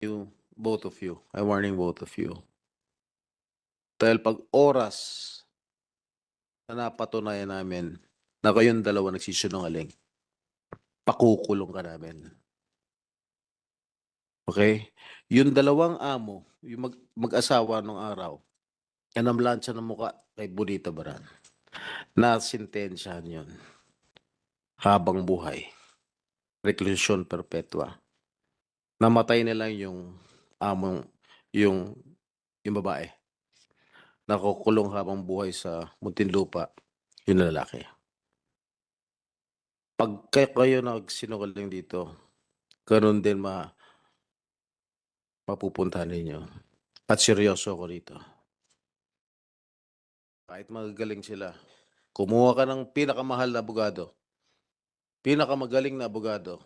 You, both of you. I'm warning both of you. Dahil pag oras na napatunayan namin na kayong dalawa nagsisinungaling, pakukulong ka namin. Okay? Yung dalawang amo, yung mag-asawa nung araw, anamlansya ng muka kay Bonita Baran. Nasintensyahan yun. Habang buhay. Reclusion perpetua. Namatay nila yung among, yung babae. Nakukulong habang buhay sa Muntinlupa, yung lalaki. Pag kayo nagsinungaling dito, ganun din mapupuntahan ninyo. At seryoso ko rito. Kahit magagaling sila, kumuha ka ng pinakamahal na abogado, pinakamagaling na abogado,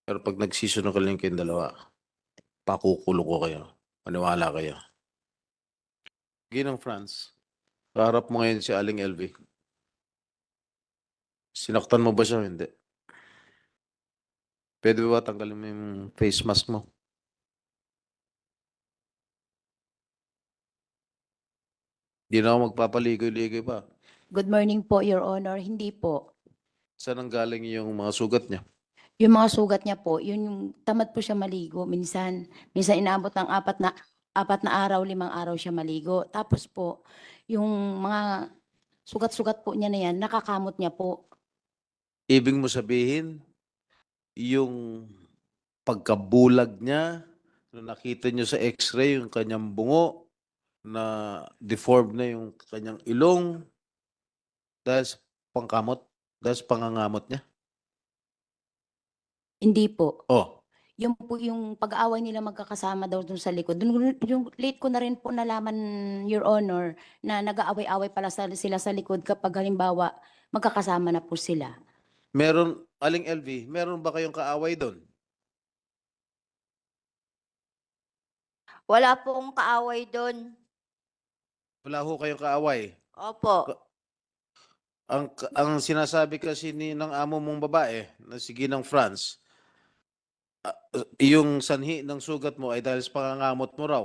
pero pag nagsisinungaling kayong dalawa, pakukulong ko kayo. Maniwala kayo. Ginang France, kaharap mo ngayon si Aling LV. Sinaktan mo ba siya? Hindi. Pwede ba tanggalin mo yung face mask mo? Di na ako magpapaligoy-ligoy pa. Good morning po, Your Honor. Hindi po. Saan ang galing yung mga sugat niya? Yung mga sugat niya po, yun yung tamad po siya maligo. Minsan inaabot ng 4 na araw, 5 araw siya maligo. Tapos po, yung mga sugat-sugat po niya na yan, nakakamot niya po. Ibig mo sabihin, yung pagkabulag niya, na nakita niyo sa x-ray, yung kanyang bungo, na deformed na yung kanyang ilong, dahil sa pangkamot, dahil sa pangangamot niya? Hindi po. Oh, Yung po yung pag-aaway nila magkakasama daw dun sa likod. Dun, yung late ko na rin po nalaman, Your Honor, na nag-aaway-aaway pala sila sa likod kapag halimbawa magkakasama na po sila. meron, Aling LV, meron ba kayong kaaway doon? Wala pong kaaway doon. Wala ho kayong kaaway. Opo. Ang sinasabi kasi ng amo mong babae, na si Ginang France, yung sanhi ng sugat mo ay dahil sa pangangamot mo raw.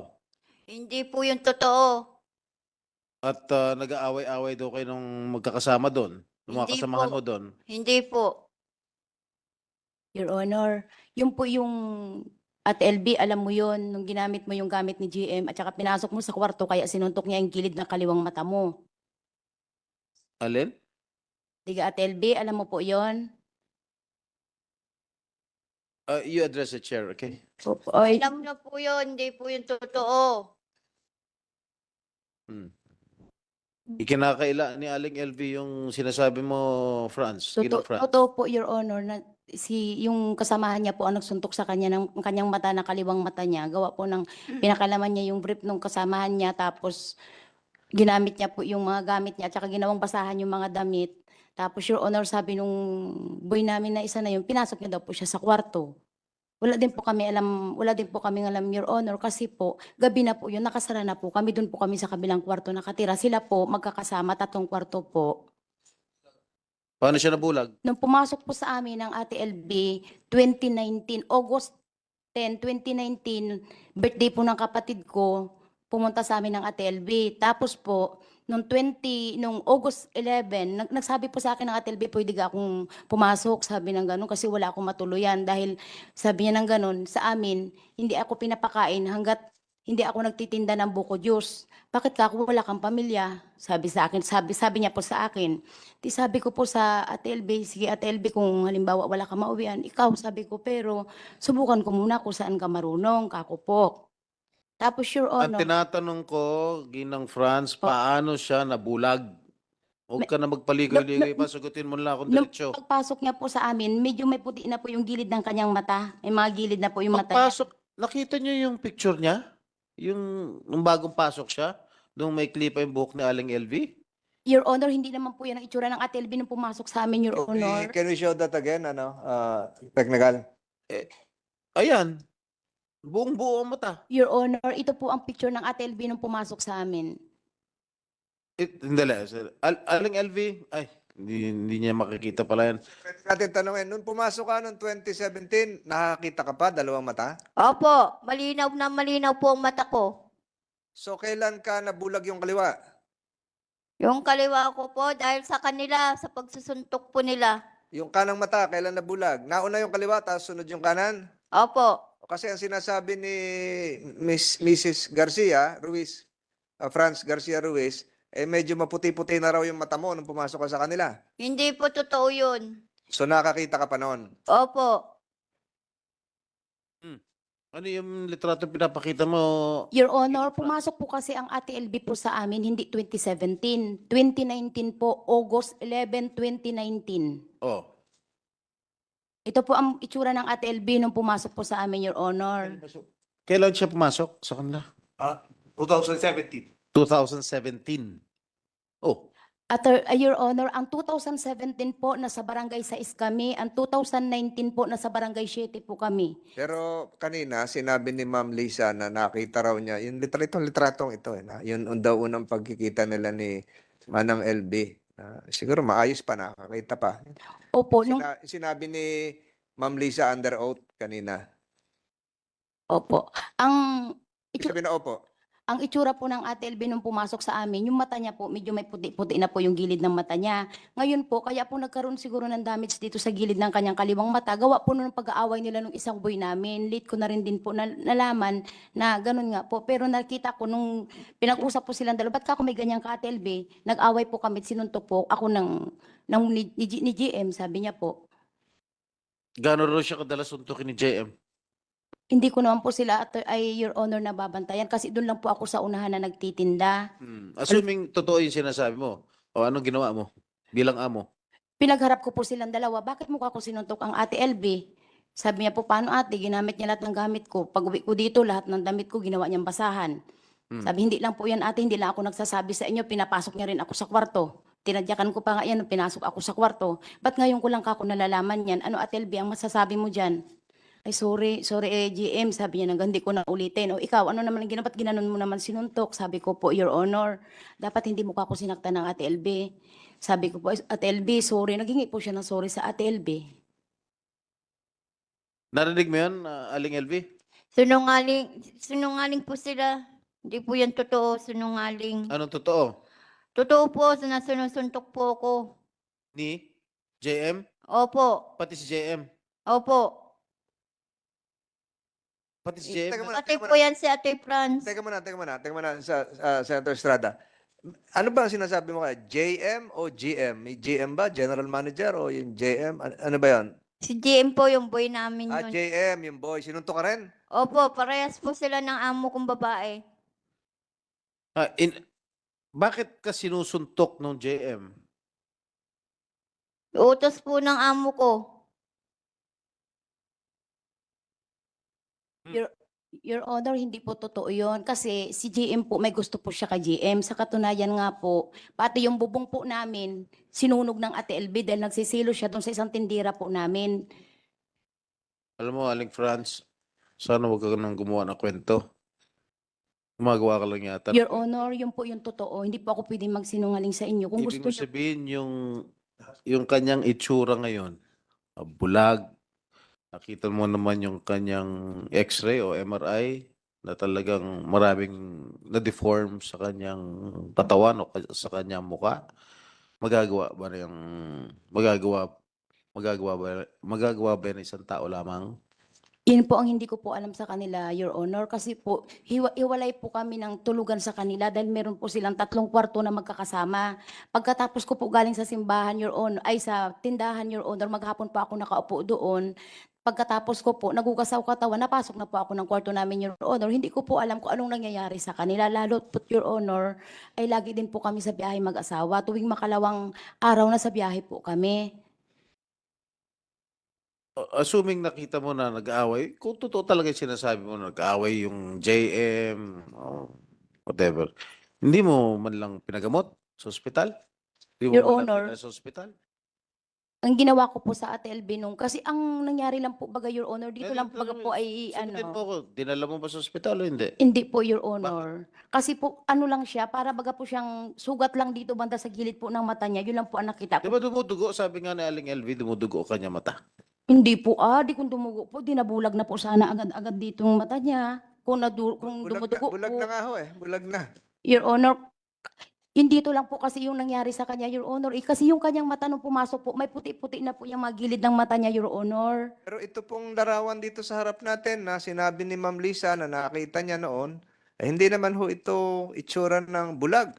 Hindi po yung totoo. At nag-aaway-away daw kayo nung magkakasama doon. Nung mga Hindi kasamahan po. mo doon. Hindi po. Your Honor, yung po yung at LB, alam mo yon nung ginamit mo yung gamit ni GM at saka pinasok mo sa kwarto kaya sinuntok niya yung gilid ng kaliwang mata mo. Alin? Diga at LB, alam mo po yon. You address the chair, okay? Oy, Alam na po yun. Hindi po yung totoo. Ikinakaila ni Aling LV yung sinasabi mo, France. Ginang France. totoo po, Your Honor, na yung kasamahan niya po ang nagsuntok sa kanya ng kanyang mata na kaliwang mata niya. Gawa po ng pinakalaman niya yung brief ng kasamahan niya tapos ginamit niya po yung mga gamit niya at saka ginawang basahan yung mga damit. Tapos, Your Honor, sabi nung boy namin na isa na yun, pinasok niya daw po siya sa kwarto. Wala din po kami alam, Your Honor, kasi po, gabi na po yun, nakasara na po kami, doon po kami sa kabilang kwarto nakatira. Sila po, magkakasama, 3 kwarto po. Paano siya nabulag? Nung pumasok po sa amin ng Ate LB, 2019, August 10, 2019, birthday po ng kapatid ko, pumunta sa amin ng Ate LB. Tapos po, nung August 11, nagsabi po sa akin ng Ate LB, pwede ka akong pumasok, sabi ng ganun, kasi wala akong matuluyan. Dahil sabi niya ng ganun, sa amin, hindi ako pinapakain hanggat hindi ako nagtitinda ng buko juice. Bakit ka ako wala kang pamilya? Sabi sa akin, sabi niya po sa akin. Di sabi ko po sa Ate LB, sige Ate LB, kung halimbawa wala ka mauwian, ikaw, sabi ko, pero subukan ko muna kung saan ka marunong, kakupok. Tapos, Your Ang Honor, tinatanong ko, Ginang France, Po. paano siya nabulag? Huwag ka na magpaligoy-ligoy pa, sagutin mo lang akong nung diretsyo. pagpasok niya po sa amin, medyo may puti na po yung gilid ng kanyang mata. May mga gilid na po yung mata niya. Pagpasok, nakita niyo yung picture niya? Yung bagong pasok siya? Nung may clip yung buhok ni Aling LV? Your Honor, hindi naman po yan ang itsura ng Ate LB nung pumasok sa amin, Your Honor. Can we show that again, technical? Ayan. Buong-buo ang mata. Your Honor, ito po ang picture ng Ate LB nung pumasok sa amin. Hindi lang. Aling LV, ay, Hindi niya makikita pala yan. Pwede natin tanungin, nung pumasok ka noong 2017, nakakita ka pa, dalawang mata? Opo, malinaw na malinaw po ang mata ko. So, kailan ka nabulag yung kaliwa? Yung kaliwa ko po dahil sa kanila, sa pagsusuntok po nila. Yung kanang mata, kailan nabulag? Nauna yung kaliwa, tapos sunod yung kanan? Opo. Kasi ang sinasabi ni Mrs. Garcia Ruiz, Franz Garcia Ruiz, eh medyo maputi-puti na raw yung mata mo nung pumasok ka sa kanila. Hindi po totoo yun. So nakakita ka pa noon. Opo. Ano yung litrato pinapakita mo? Your Honor, pumasok po kasi ang Ate LB po sa amin, hindi 2017. 2019 po, August 11, 2019. Oh. Ito po ang itsura ng Ate LB nung pumasok po sa amin, Your Honor. Kailan siya pumasok sa kanila? 2017. 2017. Oh. Your Honor, ang 2017 po nasa barangay 6 kami, ang 2019 po nasa barangay 7 po kami. Pero kanina sinabi ni Ma'am Lisa na nakita raw niya yung litratong ito yun daw unang pagkikita nila ni Manang LB. Siguro maayos pa, nakakita pa. Opo, nung, Sinabi ni Ma'am Lisa under oath kanina. opo. Ibig sabihin na opo. Ang itsura po ng Ate LB nung pumasok sa amin, yung mata niya po, medyo may puti-puti na po yung gilid ng mata niya. Ngayon po, kaya po nagkaroon siguro ng damage dito sa gilid ng kanyang kaliwang mata. Gawa po nung pag-aaway nila nung isang boy namin. Late ko na rin din po nalaman na ganun nga po. Pero nakita ko nung pinag-usap po silang dalawa, ba't ka ako may ganyan ka, Ate LB? Nag-away po kami, sinuntok po ako ni GM, sabi niya po. Gano'n raw siya kadalas suntukin ni JM? Hindi ko naman po sila, Your Honor, nababantayan kasi doon lang po ako sa unahan na nagtitinda. Assuming totoo yung sinasabi mo, o anong ginawa mo bilang amo? Pinagharap ko po silang dalawa, bakit mukha ko sinuntok ang Ate LB? Sabi niya po, paano ate? Ginamit niya lahat ng gamit ko. Pag uwi ko dito, lahat ng damit ko ginawa niyang basahan. Sabi, hindi lang po yan ate, hindi lang ako nagsasabi sa inyo, pinapasok niya rin ako sa kwarto. Tinadyakan ko pa nga yan, pinasok ako sa kwarto. Ba't ngayon ko lang kako nalalaman yan? Ano Ate LB, ang masasabi mo dyan? Ay, sorry, GM, sabi niya, hindi ko na ulitin. O ikaw, ano naman ang ginawa? Ba't ginanon mo naman sinuntok? Sabi ko po, Your Honor, dapat hindi mo ako sinaktan ng Ate LB. Sabi ko po, Ate LB, sorry. Naghingi po siya ng sorry sa Ate LB. Narinig mo yun, Aling LV? Sinungaling po sila. Hindi po yan totoo, sinungaling. Anong totoo? Totoo po, sinusuntok po ako. Ni JM? Opo. Pati si JM? Opo. Pati si JM? Teka muna, Pati po yan si Ate Franz. Teka muna sa Senator Estrada. Ano ba ang sinasabi mo kaya? JM o GM? May GM ba? General Manager o yung JM? Ano ba yan? Si GM po yung boy namin yun. JM, yung boy. Sinuntok ka rin? Opo, parehas po sila ng amo kong babae. Bakit ka sinusuntok ng JM? Utos po ng amo ko. Your Honor, hindi po totoo yun. Kasi si GM po, may gusto po siya kay GM. Sa katunayan nga po, pati yung bubong po namin, sinunog ng Ate LB dahil nagsisilo siya doon sa isang tindira po namin. Alam mo, Aling Franz, sana huwag ka nang gumawa ng kwento. Gumagawa ka lang yata. Your Honor, yun po yung totoo. Hindi po ako pwedeng magsinungaling sa inyo. Kung Ibig gusto mo niyo, sabihin yung kanyang itsura ngayon, bulag, nakita mo naman yung kanyang x-ray o MRI na talagang maraming na-deform sa kanyang katawan o sa kanyang muka. Magagawa ba ng isang tao lamang? yun po ang hindi ko po alam sa kanila, Your Honor. Kasi po, hiwalay po kami ng tulugan sa kanila dahil meron po silang 3 kwarto na magkakasama. Pagkatapos ko po galing sa simbahan, Your Honor, ay sa tindahan, Your Honor, maghapon po ako nakaupo doon. Pagkatapos ko po, nagugasaw katawan, napasok na po ako ng kwarto namin, Your Honor. Hindi ko po alam kung anong nangyayari sa kanila. Lalo po, Your Honor, ay lagi din po kami sa biyahe mag-asawa. Tuwing makalawang araw na sa biyahe po kami. Assuming nakita mo na nag-aaway, kung totoo talaga yung sinasabi mo na nag-aaway yung JM, whatever, hindi mo man lang pinagamot sa ospital? Hindi mo Your man lang Honor. pinala sa ospital? Ang ginawa ko po sa ATLB nung, kasi ang nangyari lang po baga, Your Honor, dito lang baga po ay Sagutin mo ano, ako, dinala mo ba sa ospital o hindi? hindi po, Your Honor. Kasi po, ano lang siya, para baga po siyang sugat lang dito banda sa gilid po ng mata niya. Yun lang po ang nakita Di ko. ba dumudugo? Sabi nga ni Aling LV, dumudugo kanya mata. Hindi po, di kung dumugo po, dinabulag na po sana agad-agad dito yung mata niya. Kung dumudugo Bulag po, na nga ho eh. Bulag na. Your Honor, hindi to lang po kasi yung nangyari sa kanya, Your Honor. Kasi yung kanyang mata nung pumasok po, may puti-puti na po yung mga gilid ng mata niya, Your Honor. Pero ito pong larawan dito sa harap natin na sinabi ni Ma'am Lisa na nakita niya noon, hindi naman ho ito itsura ng bulag.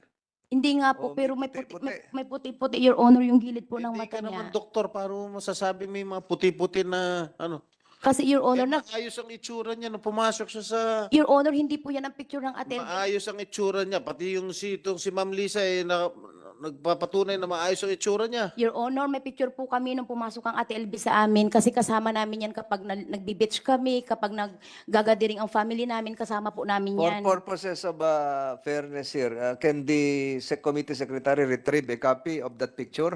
Hindi nga Oh, po, may pero puti-puti. may puti-puti, Your Honor, yung gilid po ng Hindi mata ka naman niya. doktor, para mo masasabi may mga puti-puti na ano. Kasi, Your Honor, Maayos ang itsura niya nung pumasok siya sa... Your Honor, hindi po yan ang picture ng ATLB. Maayos ang itsura niya. Pati yung si Ma'am Lisa nagpapatunay na maayos ang itsura niya. Your Honor, may picture po kami nung pumasok ang ATLB sa amin kasi kasama namin yan kapag nagbi-beach kami, kapag naggagadiring ang family namin, kasama po namin For yan. purposes of fairness here, can the committee secretary retrieve a copy of that picture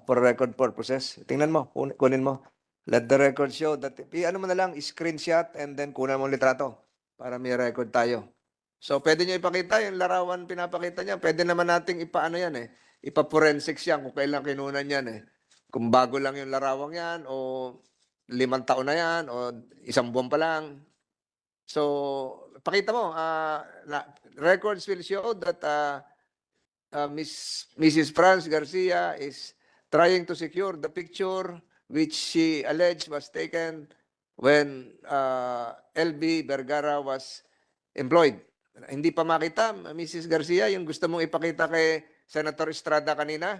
for record purposes? Tingnan mo, kunin mo. Let the record show that, ano mo na lang, screenshot and then kunan mo ang litrato para may record tayo. So, pwede nyo ipakita yung larawan pinapakita niya. Pwede naman nating ipaano yan eh. Ipa-forensics yan kung kailan kinunan yan eh. Kung bago lang yung larawang yan o 5 taon na yan o 1 buwan pa lang. So, pakita mo, records will show that Mrs. Franz Garcia is trying to secure the picture which she alleged was taken when LB Vergara was employed. Hindi pa makita, Mrs. Garcia, yung gusto mong ipakita kay Senator Estrada kanina?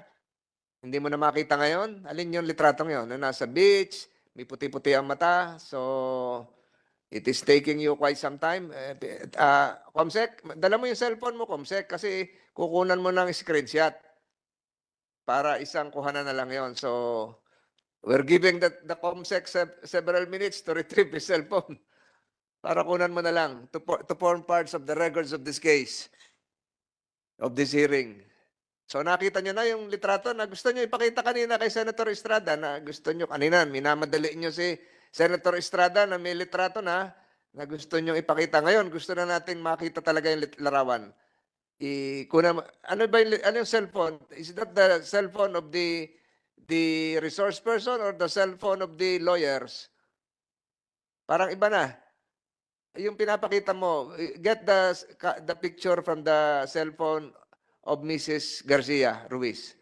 Hindi mo na makita ngayon? Alin yung litratong yun? Na nasa beach, may puti-puti ang mata, so it is taking you quite some time. Comsec, dala mo yung cellphone mo, Comsec, kasi kukunan mo ng screenshot para isang kuhanan na lang yon. So, we're giving the Comsec several minutes to retrieve his cellphone para kunan mo na lang to form parts of the records of this case, of this hearing. So nakita nyo na yung litrato na gusto nyo ipakita kanina kay Senator Estrada na gusto nyo kanina, minamadali nyo si Senator Estrada na may litrato na gusto nyo ipakita. Ngayon, gusto na natin makita talaga yung larawan. Ano ba ano yung cellphone? Is that the cellphone of the resource person or the cellphone of the lawyers? Parang iba na. Yung pinapakita mo, get the picture from the cellphone of Mrs. Garcia Ruiz.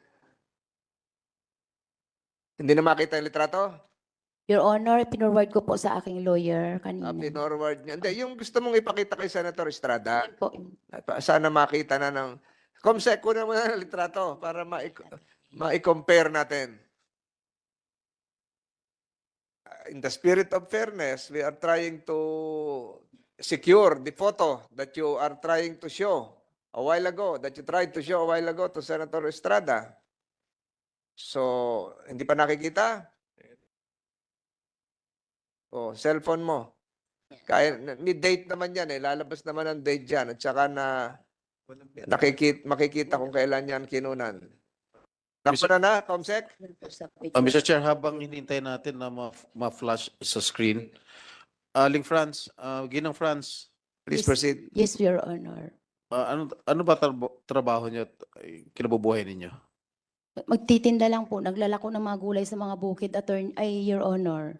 Hindi na makita yung litrato? Your Honor, pinorward ko po sa aking lawyer kanina. Pinorward niya. Hindi, yung gusto mong ipakita kay Senator Estrada, Yun po. sana makita na ng... Comsec, kunan mo na ng litrato para ma-compare natin. In the spirit of fairness, we are trying to secure the photo that you are trying to show a while ago, that you tried to show a while ago to Senator Estrada. So, hindi pa nakikita? Oh, cellphone mo. Kaya, may date naman yan eh. Lalabas naman ang date dyan. At saka makikita kung kailan yan kinunan. Nakuna na, Comsec? Mr. Chair, habang hinintay natin na ma-flash sa screen, Aling Franz, Ginang Franz, Please Yes. proceed. Yes, Your Honor. ano ba trabaho niyo at kinabubuhay ninyo? Magtitinda lang po, naglalako ng mga gulay sa mga bukid, Your Honor.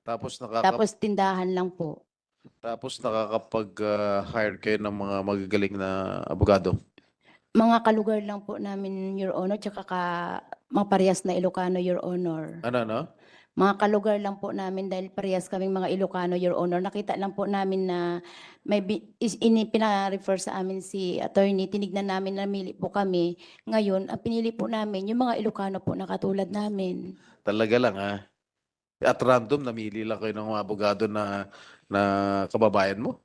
Tapos Tapos tindahan lang po. nakakapag-hire kayo ng mga magagaling na abogado. Mga kalugar lang po namin, Your Honor, tsaka mga parehas na Ilocano, Your Honor. Ano? Mga kalugar lang po namin dahil parehas kaming mga Ilocano, Your Honor. Nakita lang po namin na may pina-refer sa amin si attorney. Tinignan namin, namili po kami. Ngayon, ang pinili po namin, yung mga Ilocano po na katulad namin. Talaga lang ha? At random, namili lang kayo ng mga abogado na kababayan mo?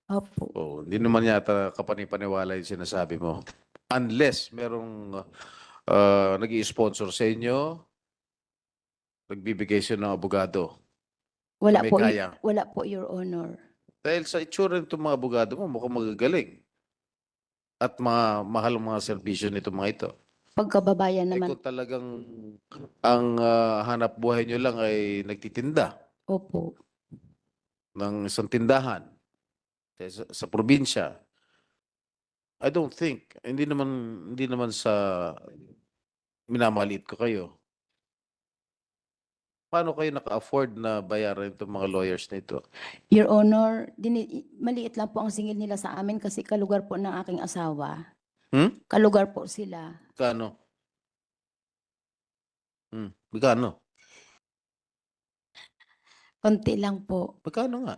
Opo. Oh, hindi naman yata kapanipaniwala yung sinasabi mo. Unless merong nag-i-sponsor sa inyo, nagbibigay siya ng abogado. Wala May po, kaya. wala po, Your Honor. Dahil sa itsura nitong mga abogado mo, mukhang magagaling. At mga mahal ang mga serbisyo nito mga ito. Pagkababayan Eh naman. kung talagang ang hanap buhay nyo lang ay nagtitinda Opo. ng isang tindahan sa probinsya, I don't think, hindi naman sa minamaliit ko kayo. Paano kayo naka-afford na bayaran itong mga lawyers na ito? Your Honor, maliit lang po ang singil nila sa amin kasi kalugar po ng aking asawa. Kalugar po sila. Kano? Magkano? Konti lang po. Magkano nga?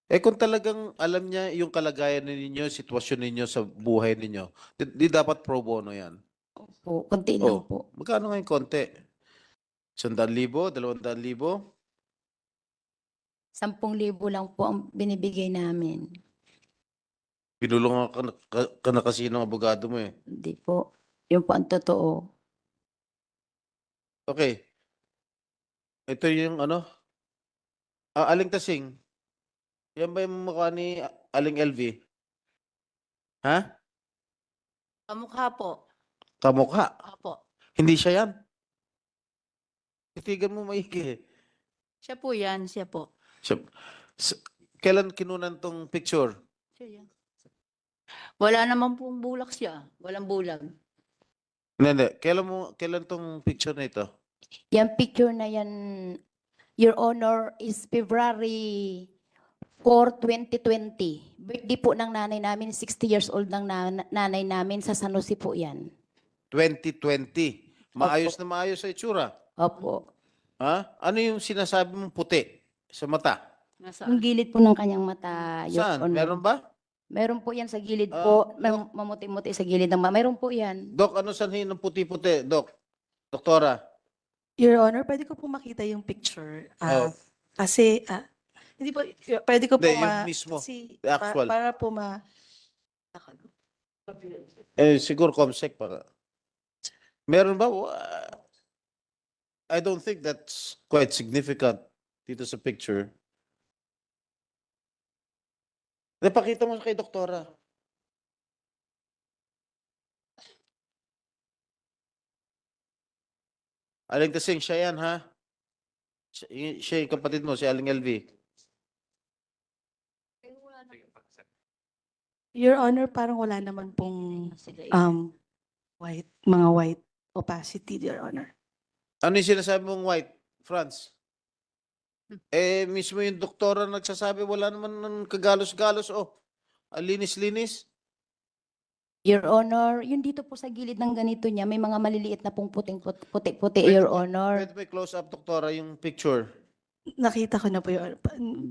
Eh kung talagang alam niya yung kalagayan ninyo, sitwasyon ninyo sa buhay ninyo, di dapat pro bono yan. Po, konti lang po. Magkano nga yung konti? 100,000, 200,000? 10,000 lang po ang binibigay namin. Pinulungan ka na kasi ng abogado mo eh. Hindi po. Yun po ang totoo. Okay. Ito yung ano? Aling Tasing. Yan ba yung mukha ni Aling LV? Ha? Kamukha po. Kamukha. Apo. Hindi siya yan. Titigan mo maigi. Siya po yan, siya po. Siya, kailan kinunan tong picture? Siya yan. Wala naman pong bulak siya. Walang bulag. Hindi. Kailan tong picture na ito? Yan picture na yan, Your Honor, is February 4, 2020. Birthday po ng nanay namin, 60 years old ng nanay namin, sa San Jose po yan. 2020. Maayos na maayos sa itsura. Opo. Ha? Ano yung sinasabi mong puti sa mata? Yung Nasaan? gilid po ng kanyang mata, Your Saan? Honor. Meron ba? Meron po yan sa gilid Ah, po. Dok. Mamuti-muti sa gilid ng Meron po yan. Dok, ano sanhin ng puti-puti? Dok? Doktora? Your Honor, pwede ko po makita yung picture. Oh. Kasi, hindi po, pwede ko po Hindi, yung mismo, the actual. para po Siguro Comsec para. Meron ba? I don't think that's quite significant dito sa picture. Napakita mo kay doktora. Aling Tasing, siya yan, ha? Siya yung kapatid mo, si Aling LV. Your Honor, parang wala naman pong Sila mga white opacity, Your Honor. Ano yung sinasabi mong white, Franz? Mismo yung doktora nagsasabi, wala naman ng kagalos-galos. Ang linis-linis. Your Honor, yun dito po sa gilid ng ganito niya, may mga maliliit na pong puti-puti, Your Honor. Pwede ba close up, doktora, yung picture? Nakita ko na po, Your Honor.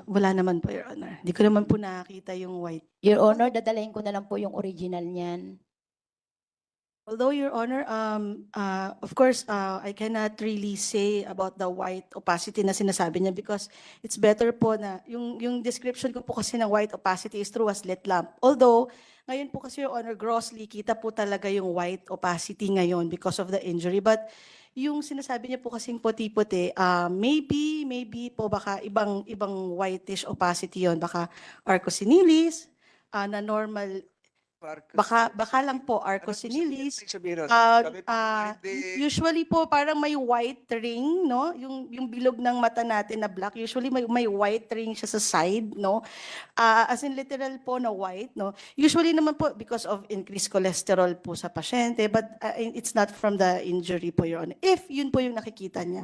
Wala naman po, Your Honor. Hindi ko naman po nakakita yung white. Your Honor, dadalhin ko na lang po yung original niyan. Although, Your Honor, of course, I cannot really say about the white opacity na sinasabi niya because it's better po na yung description ko po kasi ng white opacity is through a slit lamp. Although, ngayon po kasi, Your Honor, grossly, kita po talaga yung white opacity ngayon because of the injury. But yung sinasabi niya po kasing puti-puti, maybe po baka ibang whitish opacity yon, baka arcosinilis, na normal. Baka lang po arcosinilis. Usually po parang may white ring, no? Yung bilog ng mata natin na black, usually may white ring siya sa side, no? As in literal po na white, no? Usually naman po because of increased cholesterol po sa pasyente, but it's not from the injury po, Your Honor. If yun po yung nakikita niya.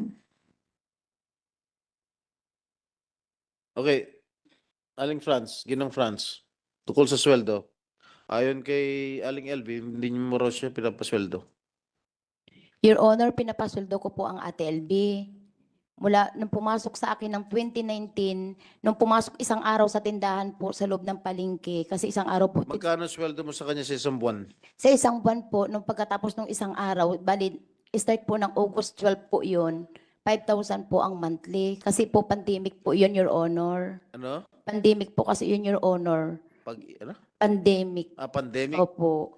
Okay. Aling Franz, Ginang Franz, tukol sa sweldo. Ayon kay Aling LV, hindi niyo mo raw siya pinapasweldo. Your Honor, pinapasweldo ko po ang Ate LB. Mula nung pumasok sa akin ng 2019, nung pumasok isang araw sa tindahan po sa loob ng palengke, kasi isang araw po, Magkano sweldo mo sa kanya sa isang buwan? sa isang buwan po, nung pagkatapos ng isang araw, bali, start po ng August 12 po yun, 5,000 po ang monthly. Kasi po pandemic po yun, Your Honor. Ano? Pandemic po kasi yun, Your Honor. Ano? Pandemic. Pandemic? Opo.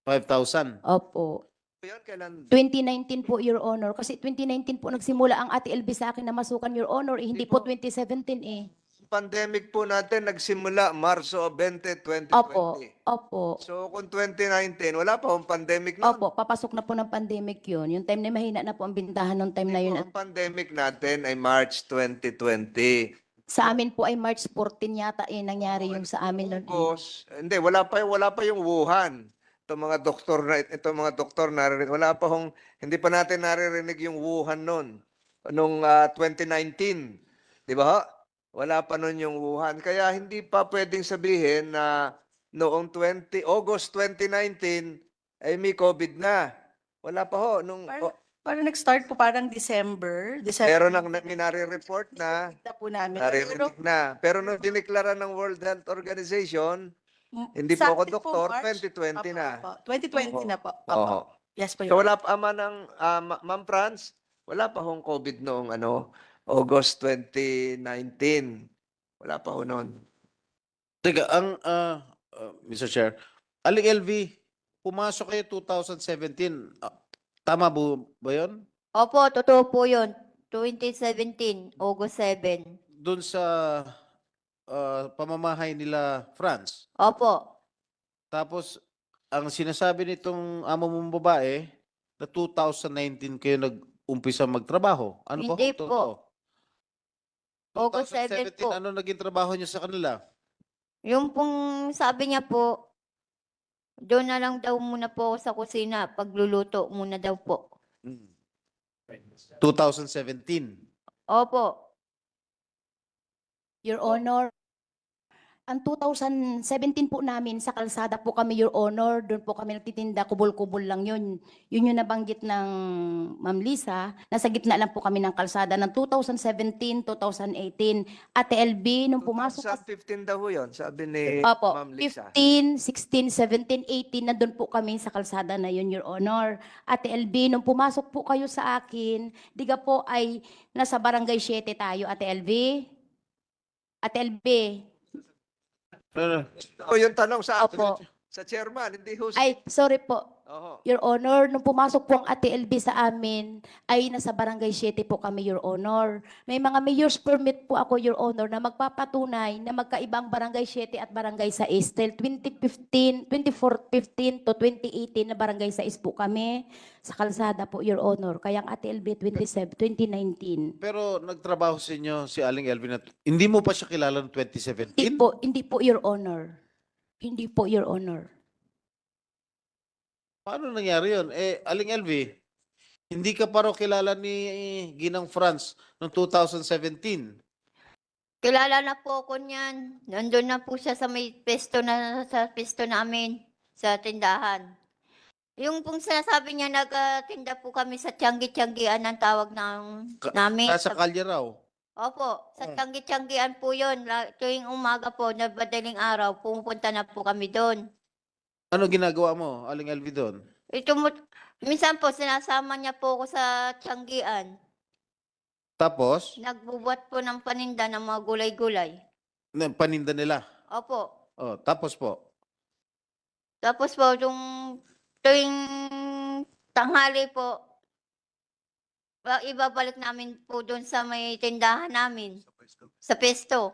5,000. Opo. Yan, kailan? 2019 po, Your Honor. Kasi 2019 po nagsimula ang Ate LB sa akin na masukan, Your Honor. Hindi po 2017 eh. pandemic po natin nagsimula Marso 20, Opo, 2020. opo. So kung 2019, wala pa akong pandemic noon. Opo, papasok na po ng pandemic yun. Yung time na mahina na po ang bintahan ng time na Hindi yun. po, ang pandemic natin ay March 2020. Sa amin po ay March 14 yata nangyari yung sa amin nun. August, hindi, wala pa yung Wuhan. Itong mga doktor wala pa hindi pa natin naririnig yung Wuhan noon nung 2019. 'Di ba? Ho? Wala pa noon yung Wuhan. Kaya hindi pa pwedeng sabihin na noong August 2019 ay may COVID na. Wala pa ho Parang nag-start po parang December. meron nang minare-report na na po namin. naririnig na. Pero nung dineklara ng World Health Organization, hindi sa po ako atin doktor, March. 2020 na. Opo, 2020 na po. Opo. Oo. Yes po, So Your wala pa Ma'am Franz, wala pa hong COVID noong August 2019. Wala pa ho noon. Teka, Mr. Chair, Aling LV, pumasok kayo 2017. Tama ba yun? Opo, totoo po yun. 2017, August 7. Doon sa pamamahay nila France. Opo. Tapos, ang sinasabi nitong amo mong babae, na 2019 kayo nag-umpisa magtrabaho. Ano Hindi po? po. August 2017, 7 po. ano naging trabaho niyo sa kanila? Yung pong sabi niya po, doon na lang daw muna po ako sa kusina, pagluluto muna daw po. 2017. Opo. Your Honor, ang 2017 po namin sa kalsada po kami, Your Honor, doon po kami nagtitinda, kubol-kubol lang yun. Yun yung nabanggit ng Ma'am Lisa, nasa gitna lang po kami ng kalsada ng 2017, 2018. Ate LB, nung pumasok ka 2015 daw ho yun, sabi ni Opo, Ma'am Lisa. 15, 16, 17, 18, nandun po kami sa kalsada na yun, Your Honor. Ate LB, nung pumasok po kayo sa akin, diga po ay nasa barangay 7 tayo, Ate LB. Ate LB, Yung tanong Opo. sa chairman, hindi ho ay, sorry po. Oho. Your Honor, nung pumasok po ang Ate LB sa amin, ay nasa barangay 7 po kami, Your Honor. May mga mayor's permit po ako, Your Honor, na magpapatunay na magkaibang barangay 7 at barangay 6. Till 2015 to 2018 na barangay 6 po kami sa kalsada po, Your Honor. Kaya ang Ate LB 2019. Pero nagtrabaho sa inyo si Aling Elvin na hindi mo pa siya kilala noong 2017? Hindi po, Your Honor. Hindi po, Your Honor. Paano nangyari yun? Aling Elvi, hindi ka pa raw kilala ni Ginang France noong 2017. Kilala na po ako niyan. Nandun na po siya sa may sa pesto namin, sa tindahan. Yung pong sinasabi niya, nagtinda po kami sa Tianggi-Tianggian ang tawag namin. Nasa kalye raw. Opo, sa Tianggi-Tianggian po yun. Tuwing umaga po, na madaling araw, pumunta na po kami doon. Ano ginagawa mo, Aling Elvi, doon? Minsan po, sinasama niya po ako sa Tianggian. Tapos, Nagbubuhat po ng paninda ng mga gulay-gulay. paninda nila. Opo. Oh, tapos po. Tapos po, tuwing tanghali po, ibabalik namin po doon sa may tindahan namin, sa pesto.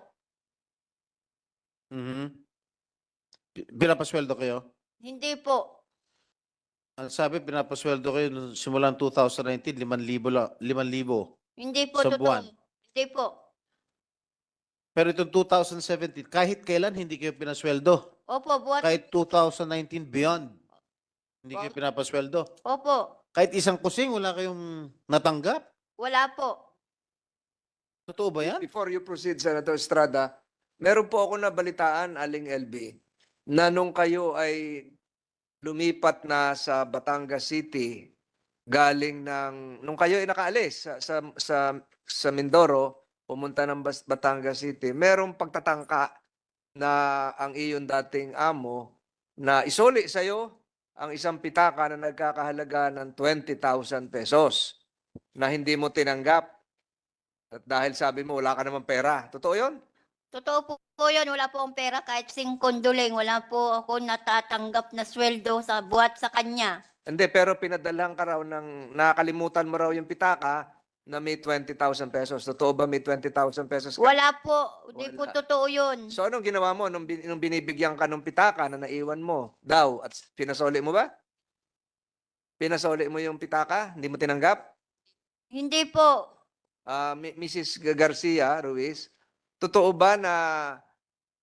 Mhm. Pinapasweldo kayo? Hindi po. Ang sabi, pinapasweldo kayo nung simulang 2019, 5,000 lang, 5,000. Hindi po Sa totoo. buwan? Hindi po. Pero itong 2017, kahit kailan hindi kayo pinasweldo. Opo, buhat. Kahit 2019 beyond, hindi kayo pinapasweldo. Opo. Kahit isang kusing, wala kayong natanggap. Wala po. Totoo ba yan? Before you proceed, Senator Estrada, meron po ako nabalitaan, Aling LB, na nung kayo ay lumipat na sa Batangas City, nung kayo ay nakaalis sa Mindoro, pumunta ng Batangas City, merong pagtatangka na ang iyong dating amo na isoli sa'yo ang isang pitaka na nagkakahalaga ng 20,000 pesos na hindi mo tinanggap. At dahil sabi mo, wala ka namang pera. Totoo yun? Totoo po yun. Wala po akong pera kahit singkonduling. Wala po ako natatanggap na sweldo sa buhat sa kanya. Hindi, pero pinadalhan ka raw nakakalimutan mo raw yung pitaka na may 20,000 pesos? Totoo ba may 20,000 pesos ka? Wala po. Hindi po Wala. totoo yun. So anong ginawa mo nung, nung binibigyan ka ng pitaka na naiwan mo daw at pinasoli mo ba? Pinasoli mo yung pitaka? Hindi mo tinanggap? Hindi po. Mrs. Garcia Ruiz, totoo ba na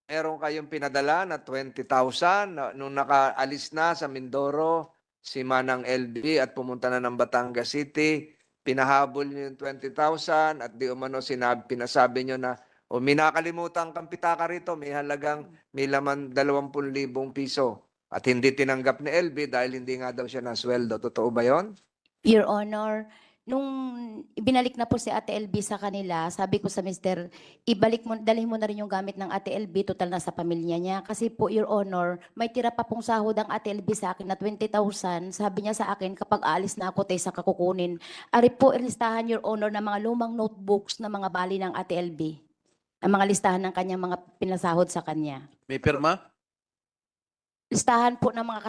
meron kayong pinadala na 20,000 nung nakaalis na sa Mindoro si Manang LB at pumunta na ng Batangas City? Pinahabol niyo yung 20,000 at di umano pinasabi niyo na may nakalimutan kang pitaka rito, may laman 20,000 piso. At hindi tinanggap ni LB dahil hindi nga daw siya nasweldo. Totoo ba yon? Your Honor, nung ibinalik na po si Ate LB sa kanila, sabi ko sa Mr., dalhin mo na rin yung gamit ng Ate LB, total na sa pamilya niya. Kasi po, Your Honor, may tira pa pong sahod ang Ate LB sa akin na 20,000. Sabi niya sa akin, kapag aalis na ako, tayo sa kakukunin. Ari po, listahan, Your Honor, ng mga lumang notebooks na mga bali ng Ate LB. Ang mga listahan ng kanyang mga pinasahod sa kanya. May pirma? Listahan po ng mga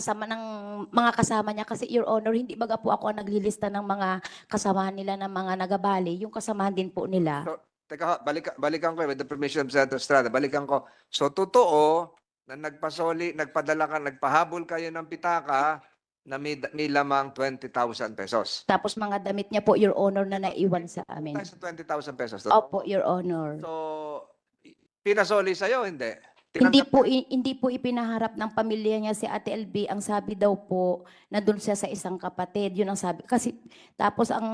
kasama niya kasi Your Honor, hindi baga po ako ang naglilista ng mga kasamahan nila ng mga nagabali, yung kasamahan din po nila. So, teka, balikan ko with the permission of Senator Estrada. Balikan ko. So, totoo na nagpahabol kayo ng pitaka na may lamang 20,000 pesos. Tapos mga damit niya po, Your Honor, na naiwan sa amin. Sa 20,000 pesos. Totoo? Opo, Your Honor. So, pinasoli sa'yo, hindi? Hindi Tinanggap po hindi po ipinaharap ng pamilya niya si Ate LB. Ang sabi daw po na doon siya sa isang kapatid. Yun ang sabi. Kasi tapos ang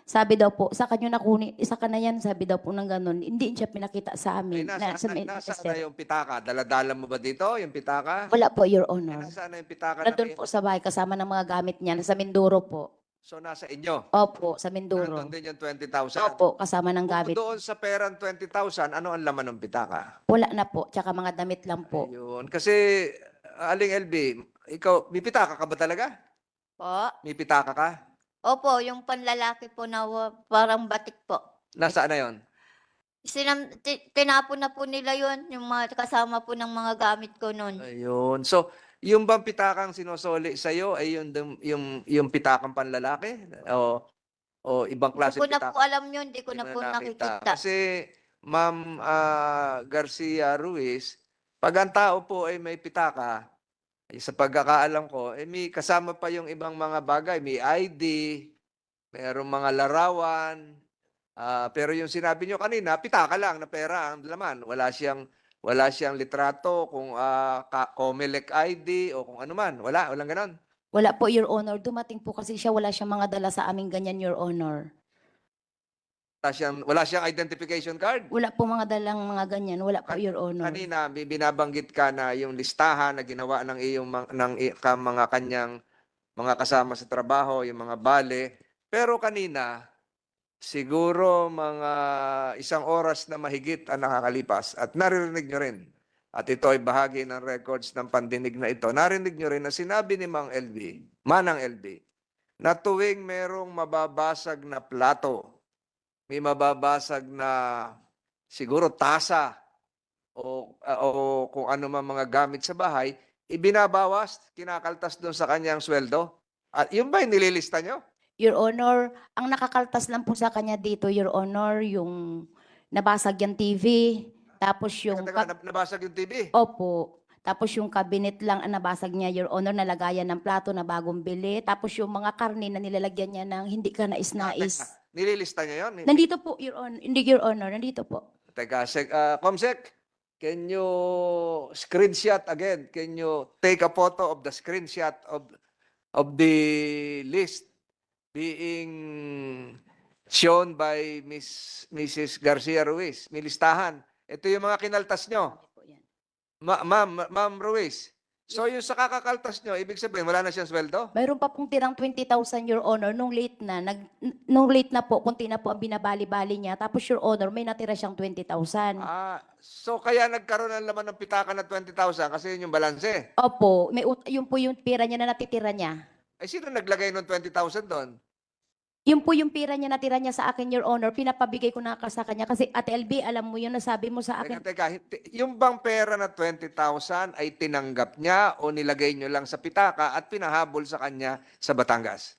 sabi daw po sa kanya nakuni, isa ka na yan, sabi daw po ng ganun. Hindi siya pinakita sa Ay, amin. nasaan na yung pitaka? Daladala mo ba dito yung pitaka? Wala po, Your Ay, Honor. nasaan na yung pitaka? Nandun po sa bahay kasama ng mga gamit niya. Sa Mindoro po. So, nasa inyo? Opo, sa Mindoro. Nandun din yung 20,000? Opo, kasama ng gamit. Bukod doon sa perang 20,000, ano ang laman ng pitaka? Wala na po, tsaka mga damit lang po. Ayun. Kasi, Aling LB, ikaw, may pitaka ka ba talaga? Po. May pitaka ka? Opo, yung panlalaki po na parang batik po. Nasaan na yon? Tinapon na po nila yun, yung mga kasama po ng mga gamit ko noon. Ayun. So, yung bang pitakang sinosoli sa'yo ay yung pitakang panlalaki? O ibang klase Hindi ko na pitaka? po alam yun, hindi ko Hindi na mo po nakikita. Kasi, Ma'am Garcia Ruiz, pag ang tao po ay may pitaka, sa pagkakaalam ko, may kasama pa yung ibang mga bagay. May ID, mayroong mga larawan. Pero yung sinabi nyo kanina, pitaka lang na pera ang laman. Wala siyang litrato kung Comelec ID o kung ano man. Walang ganon. Wala po, Your Honor. Dumating po kasi siya, wala siyang mga dala sa aming ganyan, Your Honor. Wala siyang identification card. Wala po mga dalang mga ganyan. Wala po, Your Honor. Kanina, binabanggit ka na yung listahan na ginawa ng mga kanyang mga kasama sa trabaho, yung mga bale. Pero kanina, siguro mga 1 oras na mahigit ang nakakalipas at naririnig nyo rin. At ito ay bahagi ng records ng pandinig na ito. Narinig nyo rin na sinabi ni Manang LB, na tuwing merong mababasag na plato, may mababasag na siguro tasa o kung ano man mga gamit sa bahay, ibinabawas, kinakaltas doon sa kanyang sweldo. At yun ba yung nililista nyo? Your Honor, ang nakakaltas lang po sa kanya dito, Your Honor, yung nabasag yung TV, tapos yung... Nabasag yung TV? Opo. Tapos yung cabinet lang ang nabasag niya, Your Honor, nalagayan ng plato na bagong bili. Tapos yung mga karne na nilalagyan niya ng hindi ka nais-nais. Nililista niya yun? Nandito po, Your Honor. Hindi, Your Honor. Nandito po. Teka, Comsec, can you screenshot again? Can you take a photo of the screenshot of the list being shown by Mrs. Garcia Ruiz? May listahan. Ito yung mga kinaltas nyo. Ma'am Ruiz. So yung sa kakakaltas nyo, ibig sabihin wala na siyang sweldo? Mayroon pa pong tirang 20,000, Your Honor, nung late na po, kunti na po ang binabali-bali niya. Tapos, Your Honor, may natira siyang 20,000. So kaya nagkaroon ng laman ng pitaka na 20,000 kasi yun yung balanse. Opo, yun po yung pera niya na natitira niya. Ay sino naglagay ng 20,000 doon? Yun po yung pera niya natira niya sa akin, Your Honor. Pinapabigay ko na sa kanya. Kasi, Ate LB, alam mo yun, nasabi mo sa akin. Teka, yung bang pera na 20,000 ay tinanggap niya o nilagay nyo lang sa pitaka at pinahabol sa kanya sa Batangas?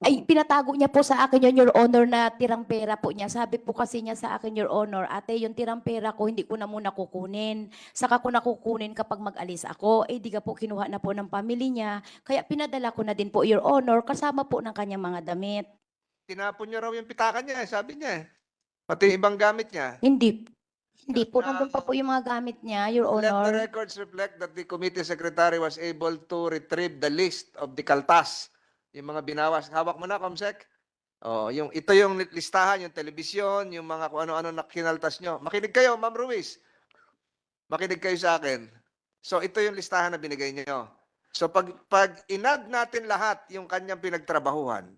Ay, pinatago niya po sa akin yun, Your Honor, na tirang pera po niya. Sabi po kasi niya sa akin, Your Honor, ate, yung tirang pera ko, hindi ko na muna kukunin. Saka ko na kukunin kapag mag-alis ako. Eh, di ka po kinuha na po ng family niya. Kaya pinadala ko na din po, Your Honor, kasama po ng kanyang mga damit. Tinapon niya raw yung pitakan niya, sabi niya. Pati yung ibang gamit niya. Hindi po, nandun pa po yung mga gamit niya, Your Let the Honor. records reflect that the committee secretary was able to retrieve the list of the kaltas. Yung mga binawas. Hawak mo na, Comsec. Oh, ito yung listahan, yung telebisyon, yung mga kung ano-ano na kinaltas nyo. Makinig kayo, Ma'am Ruiz. Makinig kayo sa akin. So, ito yung listahan na binigay niyo. So, pag inad natin lahat yung kanyang pinagtrabahuhan,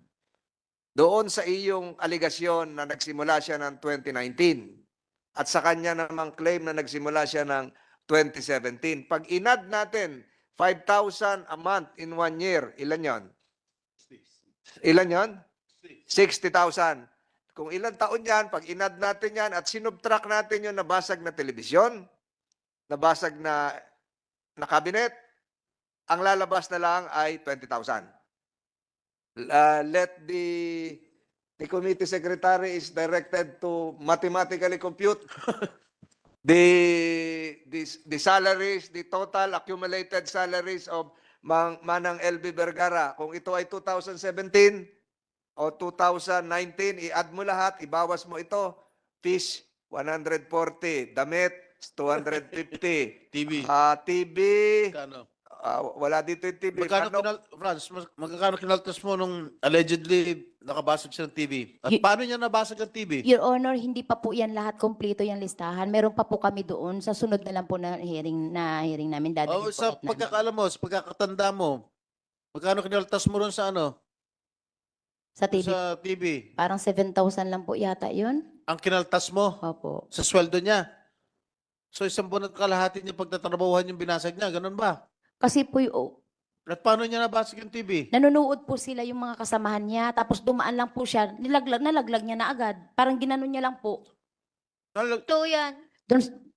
doon sa iyong aligasyon na nagsimula siya ng 2019 at sa kanya namang claim na nagsimula siya ng 2017. Pag inad natin 5,000 a month in 1 year, ilan yon? Ilan yon? 60,000. Kung ilang taon yan, pag inad natin yan at sinubtract natin yung nabasag na telebisyon, nabasag na cabinet, ang lalabas na lang ay 20,000. Let the committee secretary is directed to mathematically compute the salaries, the total accumulated salaries of Manang LB Vergara. Kung ito ay 2017 o 2019, i-add mo lahat, ibawas mo ito. Fish, 140. Damit, 250. TV. TV, Magkano? wala dito yung TV. Magkano kinaltas mo nung allegedly nakabasag siya ng TV? At Y- paano niya nabasag ang TV? Your Honor, hindi pa po yan lahat kompleto yung listahan. Meron pa po kami doon sa sunod na lang po na hearing namin dadalhin Oh, po sa ulit namin. pagkakaalam mo, sa pagkakatanda mo, magkano kinaltas mo ron sa ano? Sa TV, Sa TV. parang 7,000 lang po yata yun. Ang kinaltas mo Opo. sa sweldo niya. So isang buwan at kalahati niya pagtatrabahuhan yung binasag niya, ganun ba? Kasi po yung, At paano niya nabasag yung TV? nanonood po sila yung mga kasamahan niya, tapos dumaan lang po siya, nalaglag niya na agad. Parang ginanon niya lang po. Ito yan.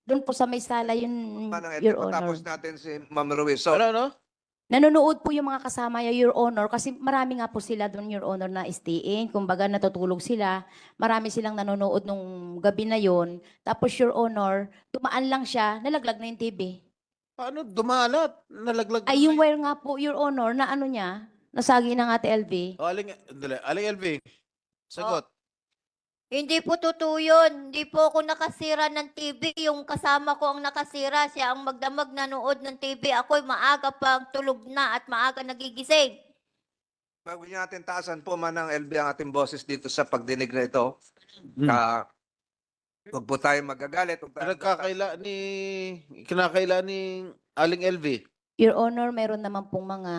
Doon po sa may sala yun, Manang Your LB, Honor. matapos natin si Ma'am Ruiz. So, Ano, no? Nanonood po yung mga kasama niya, Your Honor, kasi marami nga po sila doon, Your Honor, na staying. Kumbaga natutulog sila. Marami silang nanonood nung gabi na yon. Tapos, Your Honor, tumaan lang siya, nalaglag na yung TV. Paano dumalat? Nalaglag. Ay, yung wire nga po, Your Honor, na ano niya, nasagi ng Ate LV. O, aling LV. Sagot. Hindi po totoo yun. Hindi po ako nakasira ng TV. Yung kasama ko ang nakasira. Siya ang magdamag nanood ng TV. Ako'y maaga pang tulog na at maaga nagigising. bago natin taasan po, Manang LB, ang ating boses dito sa pagdinig na ito. Hmm. Huwag po tayo magagalit. Huwag tayo Kinakaila ni aling LV. Your Honor, meron naman pong mga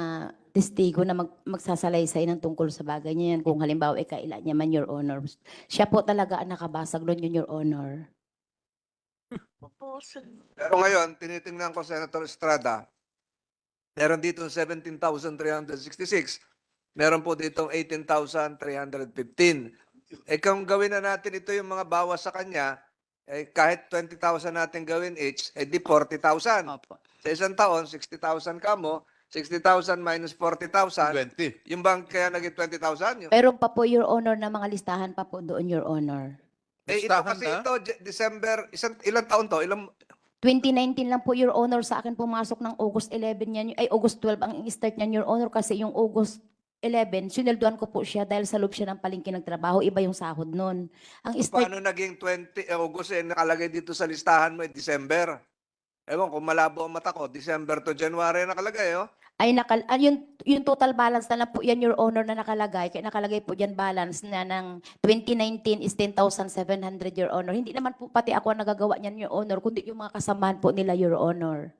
testigo na magsasalaysay ng tungkol sa bagay niya yan. Kung halimbawa, kaila niya man, Your Honor. Siya po talaga ang nakabasag doon yun, Your Honor. Pero ngayon, tinitingnan ko, Senator Estrada, meron dito 17,366. Meron po dito 18,315. Eh kung gawin na natin ito yung mga bawas sa kanya, eh kahit 20,000 natin gawin each, eh di 40,000. Opo. Sa isang taon, 60,000 ka mo, 60,000 minus 40,000. 20. Yung bang kaya naging 20,000? Meron pa po, Your Honor, na mga listahan pa po doon, Your Honor. Eh ito Listahan kasi na? ito, December, ilang taon to? 2019 lang po, Your Honor, sa akin pumasok ng August 11 yan, ay August 12 ang start niyan, Your Honor, kasi yung August 11, sinelduan ko po siya dahil sa loob siya ng palengke nagtrabaho, iba yung sahod nun. Ang start, Paano naging 20 August eh, nakalagay dito sa listahan mo December? Ewan kung malabo ang mata ko, December to January nakalagay, oh. ay yung total balance na lang po yan, Your Honor, na nakalagay. Kaya nakalagay po dyan balance na ng 2019 is 10,700, Your Honor. Hindi naman po pati ako ang nagagawa niyan, Your Honor, kundi yung mga kasamahan po nila, Your Honor.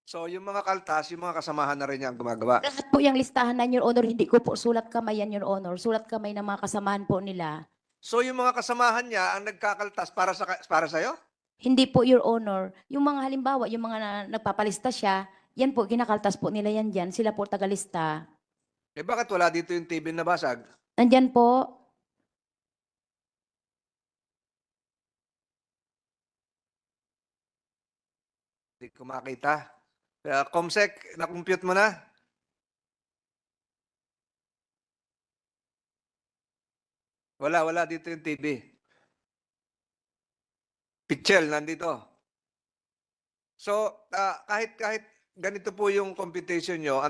So yung mga kaltas, yung mga kasamahan na rin niya ang gumagawa. Lahat po yung listahan na, Your Honor, hindi ko po sulat kamay yan, Your Honor. Sulat kamay ng mga kasamahan po nila. So yung mga kasamahan niya ang nagkakaltas para sa iyo? Hindi po, Your Honor. Yung mga halimbawa, yung mga nagpapalista siya, yan po, kinakaltas po nila yan dyan. Sila po tagalista. Eh bakit wala dito yung TV na basag? Nandyan po. Hindi ko makita. Kaya Comsec, na-compute mo na? Wala dito yung TV. Pichel, nandito. So, kahit ganito po yung computation nyo,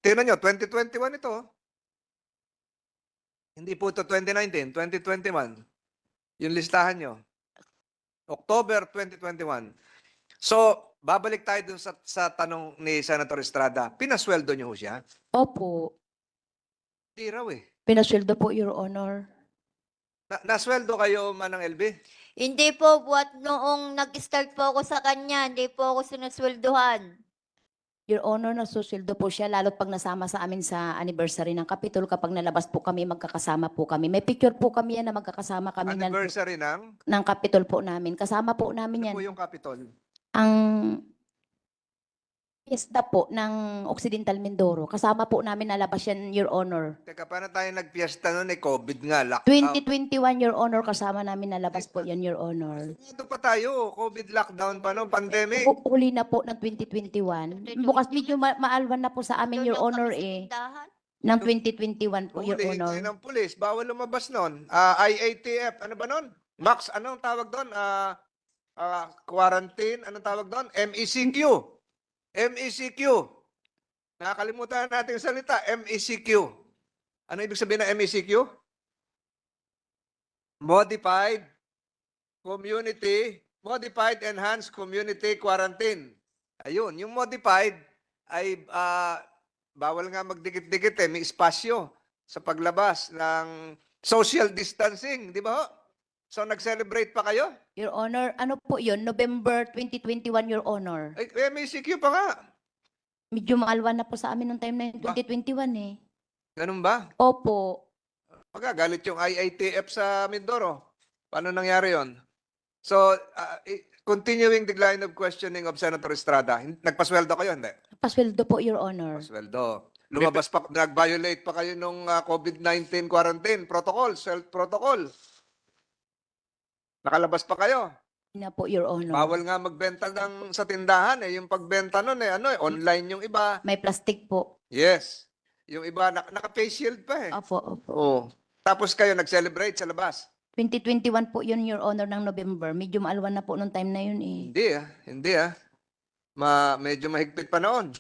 tingnan nyo, 2021 ito. Hindi po ito 2019, 2021. Yung listahan nyo. October 2021. So, babalik tayo dun sa tanong ni Senator Estrada. Pinasweldo nyo ho siya? Opo, Hindi raw eh. pinasweldo po, Your Honor. Nasweldo kayo, Manang LB? Hindi po, buat noong nag-start po ako sa kanya, hindi po ako sinusweldohan. Your Honor, nasusildo po siya, lalo't pag nasama sa amin sa anniversary ng Kapitol, kapag nalabas po kami, magkakasama po kami. May picture po kami yan na magkakasama kami Anniversary ng? ng Kapitol po namin. Kasama po namin Ano yan. po yung Capitol? Ang fiesta po ng Occidental Mindoro. Kasama po namin nalabas yan, Your Honor. Teka, paano tayo nagpiesta noon eh? COVID nga, lockdown. 2021, Your Honor, kasama namin nalabas po yan, Your Honor. Ito pa tayo, COVID lockdown pa noon, pandemic. Huli na po ng 2021. Bukas medyo maalwan na po sa amin, Your Doon lang Honor, kami sa eh. tindahan. Ng 2021 po, Your Hulihin Honor. tayo ng pulis, bawal lumabas noon. IATF, ano ba noon? Max, anong tawag doon? Quarantine, anong tawag doon? MECQ. MECQ. Nakakalimutan natin yung salita, MECQ. Ano ibig sabihin ng MECQ? Modified Enhanced Community Quarantine. Ayun, yung modified ay bawal nga magdikit-dikit eh, may espasyo sa paglabas ng social distancing, di ba ho? So nag-celebrate pa kayo? Your Honor, ano po yun? November 2021, Your Honor. Ay, MECQ pa nga. Medyo maalwan na po sa amin nung time na yun, Ba? 2021 eh. Ganun ba? Opo. Magagalit yung IATF sa Mindoro. Paano nangyari yon? So, continuing the line of questioning of Senator Estrada, nagpasweldo kayo, hindi? Pasweldo po, Your Honor. Pasweldo. Lumabas pa, nag-violate pa kayo nung COVID-19 quarantine protocol, self-protocol. Nakalabas pa kayo. Na po, Your Honor. Bawal nga magbenta sa tindahan eh. Yung pagbenta nun online yung iba. May plastic po. Yes. Yung iba, naka-face shield pa eh. Opo, opo. Oo. Tapos kayo nag-celebrate sa labas. 2021 po yun, Your Honor, ng November. Medyo maalwan na po nung time na yun eh. Hindi ah. Medyo mahigpit pa noon.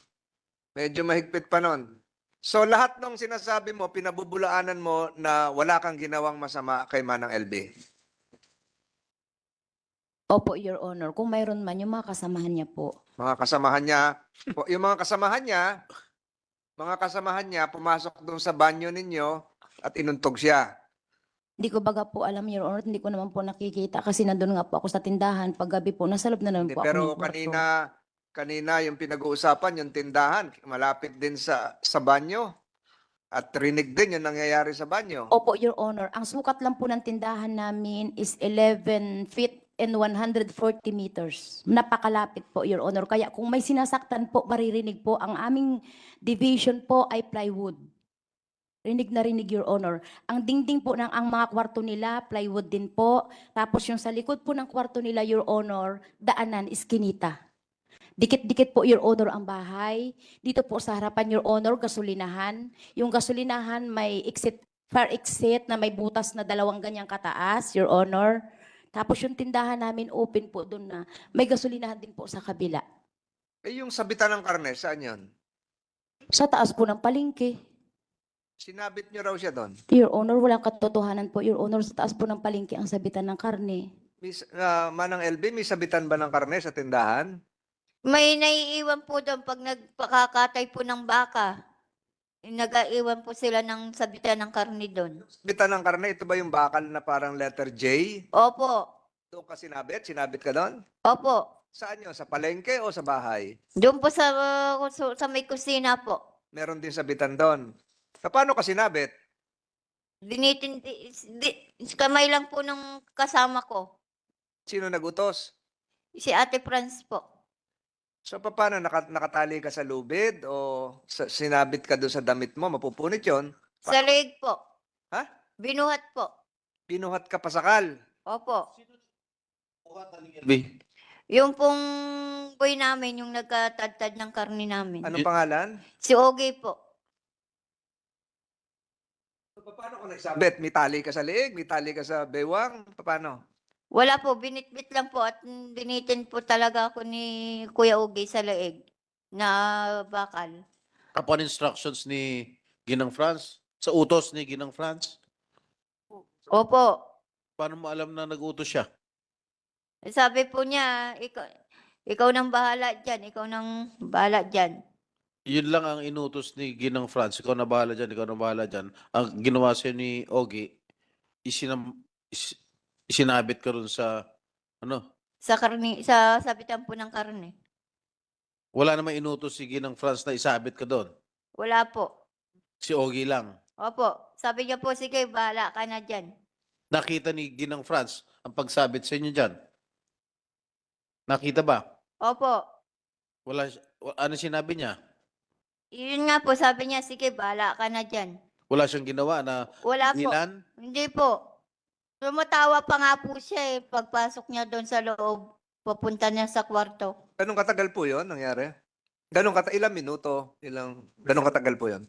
Medyo mahigpit pa noon. So lahat ng sinasabi mo, pinabubulaanan mo na wala kang ginawang masama kay Manang LB. Opo, Your Honor. Kung mayroon man, yung mga kasamahan niya po. Mga kasamahan niya, yung mga kasamahan niya pumasok doon sa banyo ninyo at inuntog siya. Hindi ko baga po alam, Your Honor. Hindi ko naman po nakikita kasi nandun nga po ako sa tindahan. Paggabi po, nasa loob na naman po ako Pero ng kwarto. kanina yung pinag-uusapan, yung tindahan, malapit din sa banyo. At rinig din yung nangyayari sa banyo. Opo, Your Honor. Ang sukat lang po ng tindahan namin is 11 feet and 140 meters. Napakalapit po, Your Honor. Kaya kung may sinasaktan po, maririnig po. Ang aming division po ay plywood. Rinig na rinig, Your Honor. Ang dingding po ng ang mga kwarto nila, plywood din po. Tapos yung sa likod po ng kwarto nila, Your Honor, daanan, iskinita. Dikit-dikit po, Your Honor, ang bahay. Dito po sa harapan, Your Honor, gasolinahan. Yung gasolinahan may fire exit na may butas na 2 ganyang kataas, Your Honor. Tapos yung tindahan namin open po doon na may gasolinahan din po sa kabila. Eh yung sabitan ng karne, saan yun? Sa taas po ng palengke. Sinabit nyo raw siya doon. Your Honor, walang katotohanan po, Your Honor. Sa taas po ng palengke ang sabitan ng karne. Manang LB, may sabitan ba ng karne sa tindahan? May naiiwan po doon pag nagpakakatay po ng baka. Nag-aiwan po sila ng sabitan ng karne doon. Sabitan ng karne, ito ba yung bakal na parang letter J? Opo. Doon ka sinabit? Sinabit ka doon? Opo. Saan yun? Sa palengke o sa bahay? Doon po sa may kusina po. Meron din sabitan doon. Paano ka sinabit? Kamay lang po ng kasama ko. Sino nagutos? Si Ate Franz po. So paano, nakatali ka sa lubid o sinabit ka doon sa damit mo? Mapupunit yon. Sa leeg po. Ha? Binuhat po. Pinuhat ka pasakal. Opo. LB. Yung pong boy namin, yung nagkatadtad ng karne namin. Anong pangalan? Si Ogie po. Paano kung nagsabit? May tali ka sa leeg, may tali ka sa bewang, paano? Wala po, binitbit lang po at binitin po talaga ako ni Kuya Ugi sa leeg na bakal. Upon instructions ni Ginang France? Sa utos ni Ginang France? Opo. Paano mo alam na nag-utos siya? Sabi po niya, ikaw nang bahala dyan, ikaw nang bahala dyan. Yun lang ang inutos ni Ginang France. Ikaw na bahala dyan, ikaw na bahala dyan. Ang ginawa sa'yo ni Ogie, isinabit ka rin sa, ano, Sa karni, sa sabitan po ng karne. wala namang inutos si Ginang France na isabit ka doon. Wala po. Si Ogie lang. Opo. Sabi niya po, sige, bahala ka na dyan. Nakita ni Ginang France ang pagsabit sa inyo dyan. Nakita ba? Opo. Ano sinabi niya? Yun nga po, sabi niya, sige, bahala ka na dyan. Wala siyang ginawa na Wala po. ilan? Hindi po. Tumatawa pa nga po siya eh, pagpasok niya doon sa loob. Papunta niya sa kwarto. Ganong katagal po yun nangyari? Ilang minuto? Ganong katagal po yun?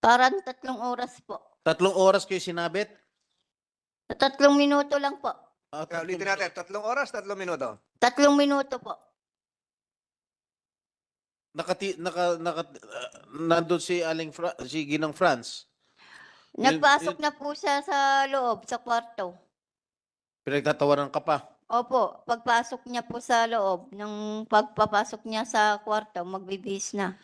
Parang 3 oras po. 3 oras kayo sinabit? 3 minuto lang po. Kaya ulitin natin, 3 oras, 3 minuto. 3 minuto po. Nandun si si Ginang France. Nagpasok na po siya sa loob, sa kwarto. Pinagtatawaran ka pa. Opo, pagpasok niya po sa loob, nung pagpapasok niya sa kwarto, magbibis na.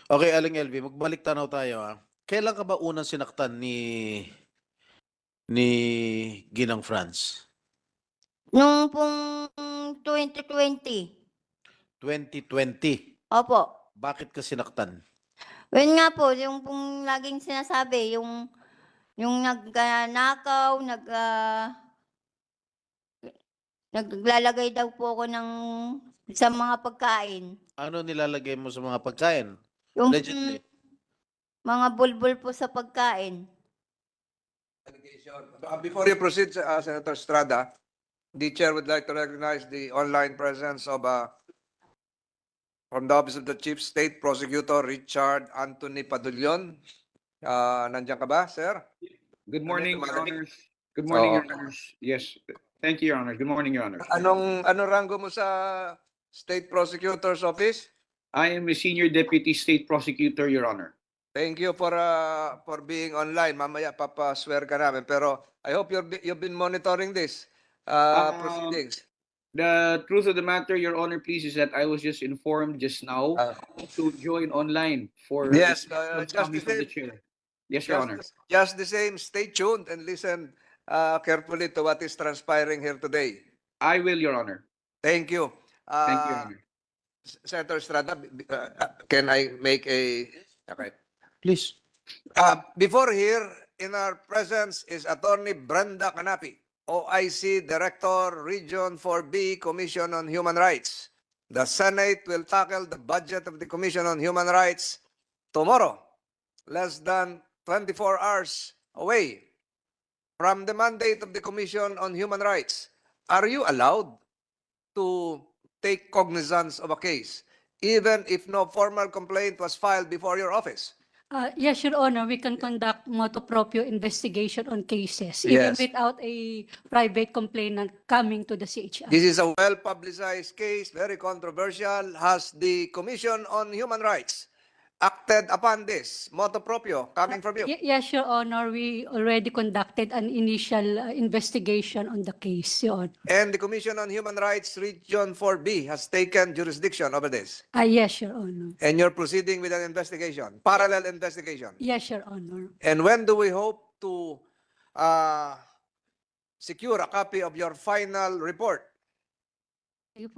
Okay, Aling LV, magbalik tanaw tayo ha. Kailan ka ba unang sinaktan ni Ginang France? Nung pong 2020. 2020. Opo. Bakit ka sinaktan? Yun nga po, yung pong laging sinasabi, yung nagnakaw, naglalagay daw po ako sa mga pagkain. Ano nilalagay mo sa mga pagkain? Yung Allegedly. mga bulbul po sa pagkain. Before you proceed, Senator Estrada, the chair would like to recognize the online presence of from the Office of the Chief State Prosecutor Richard Anthony Padulion. Nandiyan ka ba, sir? Good morning, Your Tumagal. Honors. Good morning, Oo. Your Honors. Yes, thank you, Your Honors. Good morning, Your Honors. Anong rango mo sa State Prosecutor's Office? I am a Senior Deputy State Prosecutor, Your Honor. Thank you for being online. Mamaya papaswear ka namin. Pero I hope you've been monitoring this proceedings. The truth of the matter, Your Honor, please, is that I was just informed just now to join online for Yes, instructions just coming the from the same. chair. Yes, Your Honor. Just the same, stay tuned and listen carefully to what is transpiring here today. I will, Your Honor. Thank you. Thank you, Your Honor. Senator Estrada, can I make a... Okay. Please. Before here, in our presence is Attorney Brenda Canapi, OIC Director, Region 4B, Commission on Human Rights. The Senate will tackle the budget of the Commission on Human Rights tomorrow, less than 24 hours away from the mandate of the Commission on Human Rights. Are you allowed to take cognizance of a case, even if no formal complaint was filed before your office? Yes, Your Honor, we can conduct motu proprio investigation on cases, even Yes. without a private complainant coming to the CHR. This is a well-publicized case, very controversial. Has the Commission on Human Rights acted upon this motu proprio coming from you? Yes, Your Honor, we already conducted an initial investigation on the case, Your Honor. And the Commission on Human Rights Region 4B has taken jurisdiction over this. Yes, Your Honor. And you're proceeding with an investigation, parallel investigation. Yes, Your Honor. And when do we hope to secure a copy of your final report? We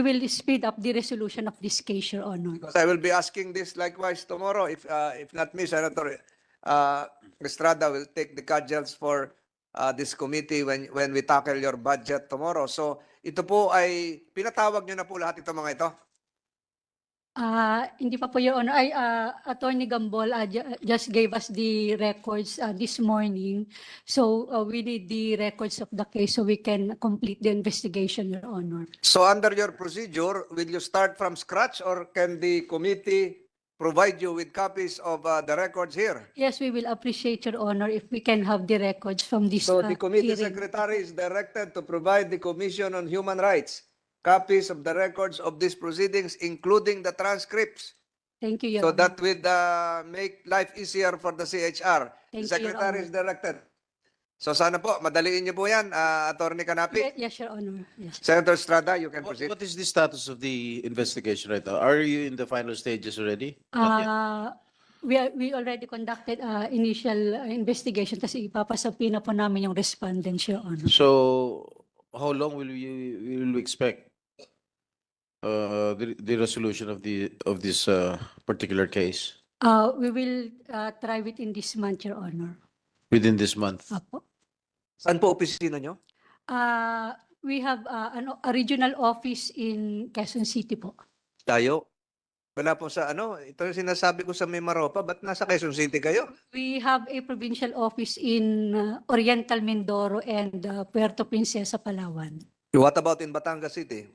will speed up the resolution of this case, Your Honor. Because I will be asking this likewise tomorrow. If not me, Senator Estrada will take the cudgels for this committee when we tackle your budget tomorrow. So ito po ay pinatawag nyo na po lahat itong mga ito. Hindi pa po, Your Honor. Attorney Gambol just gave us the records this morning. So we need the records of the case so we can complete the investigation, Your Honor. So under your procedure, will you start from scratch or can the committee provide you with copies of the records here. Yes, we will appreciate, Your Honor, if we can have the records from this So the committee hearing. secretary is directed to provide the Commission on Human Rights copies of the records of these proceedings, including the transcripts. Thank you, Your So Honor. that would make life easier for the CHR. The Thank you, Your secretary Honor. is directed. So sana po, madaliin niyo po yan, Attorney Canapi. Yes, Your Honor. Yes. Senator Estrada, you can What, proceed. what is the status of the investigation right now? Are you in the final stages already? Not yet. We already conducted initial investigation kasi ipapasapin na po namin yung respondents, Your Honor. So, how long will you expect the resolution of this particular case We will try within this month, Your Honor. within this month? Apo. Saan po opisina nyo? We have a regional office in Quezon City po. Tayo. Wala po sa ito yung sinasabi ko sa Mimaropa, ba't nasa Quezon City kayo? We have a provincial office in Oriental Mindoro and Puerto Princesa, Palawan. What about in Batangas City?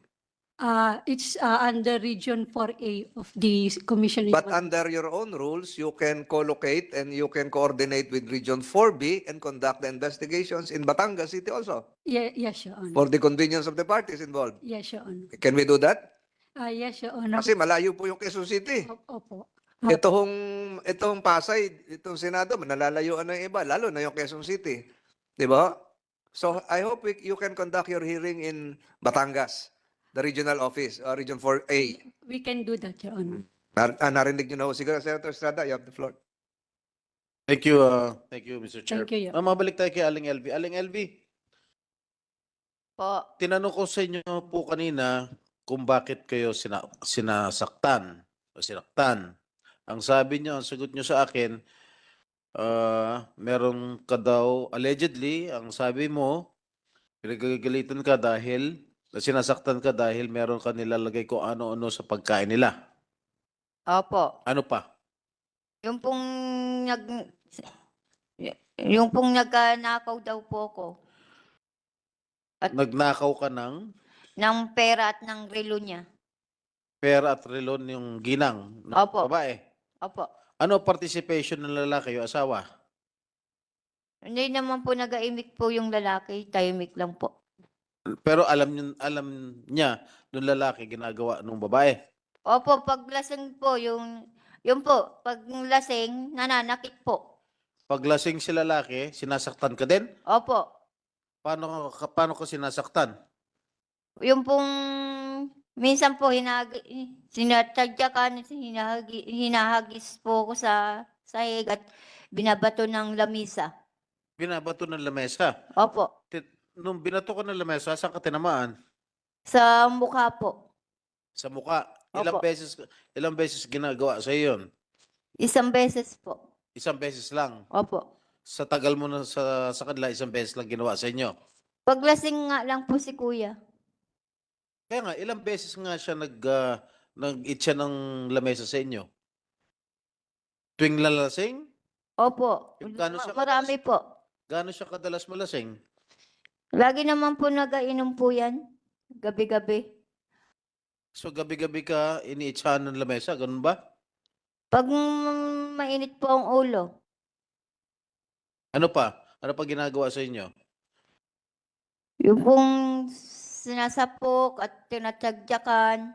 It's under Region 4A of the Commission. But under your own rules, you can co-locate and you can coordinate with Region 4B and conduct the investigations in Batangas City also Yes, Your Honor. for the convenience of the parties involved. Yes, Your Honor. Can we do that? Yes, Your Honor. Kasi malayo po yung Quezon City. Opo. Itong Pasay, itong Senado, nalalayuan ng iba, lalo na yung Quezon City. Di ba? So I hope you can conduct your hearing in Batangas, the regional office, Region 4A. We can do that, Your Honor. Narinig nyo na ho. Siguro, Senator Estrada, you have the floor. Thank you, Mr. Chair. Thank you, Your Mabalik tayo kay Aling LV. Aling LV, Po. tinanong ko sa inyo po kanina kung bakit kayo sinasaktan o sinaktan. Ang sabi niyo, ang sagot niyo sa akin, meron ka daw, allegedly, ang sabi mo, pinagagalitan ka dahil, sinasaktan ka dahil meron ka nilalagay kung ano-ano sa pagkain nila. Opo. Ano pa? Yung pong nagnakaw daw po ko Nagnakaw ka ng ng pera at ng relo niya. pera at relon yung ginang ng Opo. babae. Opo. Ano participation ng lalaki o asawa? Hindi naman po nag-aimik po yung lalaki, tahimik lang po. Pero alam niya nung lalaki ginagawa nung babae. Opo, pag lasing po, yung po, pag lasing, nananakit po. Pag lasing si lalaki, sinasaktan ka din? Opo. Paano ka sinasaktan? Yung pong, minsan po, sinatadyakan, hinahagis po ko sa sahig at binabato ng lamisa. Binabato ng lamesa. Opo. Nung binato ka ng lamesa, saan ka tinamaan? Sa mukha po. Sa muka. Opo. Ilang beses ginagawa sa yun? Isang beses po. Isang beses lang. Opo. Sa tagal mo na sa kanila, isang beses lang ginawa sa inyo. Paglasing nga lang po si kuya. Kaya nga, ilang beses nga siya nag-eat siya ng lamesa sa inyo? Tuwing lalasing? Opo. Yung gano'n siya Marami po. Gaano siya kadalas malasing? Lagi naman po nagainom po yan. Gabi-gabi. So gabi-gabi ka iniitsahan ng lamesa, ganun ba? Pag mainit po ang ulo, Ano pa? Ano pa ginagawa sa inyo? yung pong sinasapok at tinatagyakan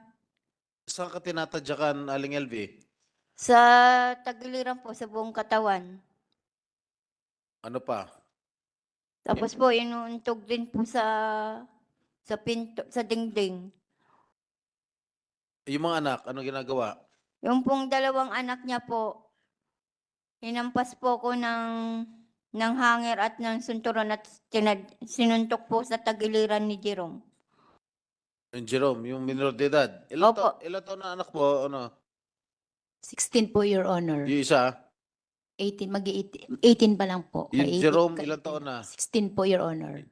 Saan ka tinatadyakan, Aling LV? sa tagiliran po sa buong katawan. Ano pa? Tapos po inuuntog din po sa pinto, sa dingding. Yung mga anak, ano ginagawa? Yung pong dalawang anak niya po, hinampas po ko ng hanger at ng sunturon at sinuntok po sa tagiliran ni Jerome. Yung Jerome, yung minor de edad. Ilan Opo. taon na anak mo? Ano? 16 po, Your Honor. Yung isa? 18 pa lang po. Yung 18 Jerome, ka- ilang taon na? 16 po, Your Honor.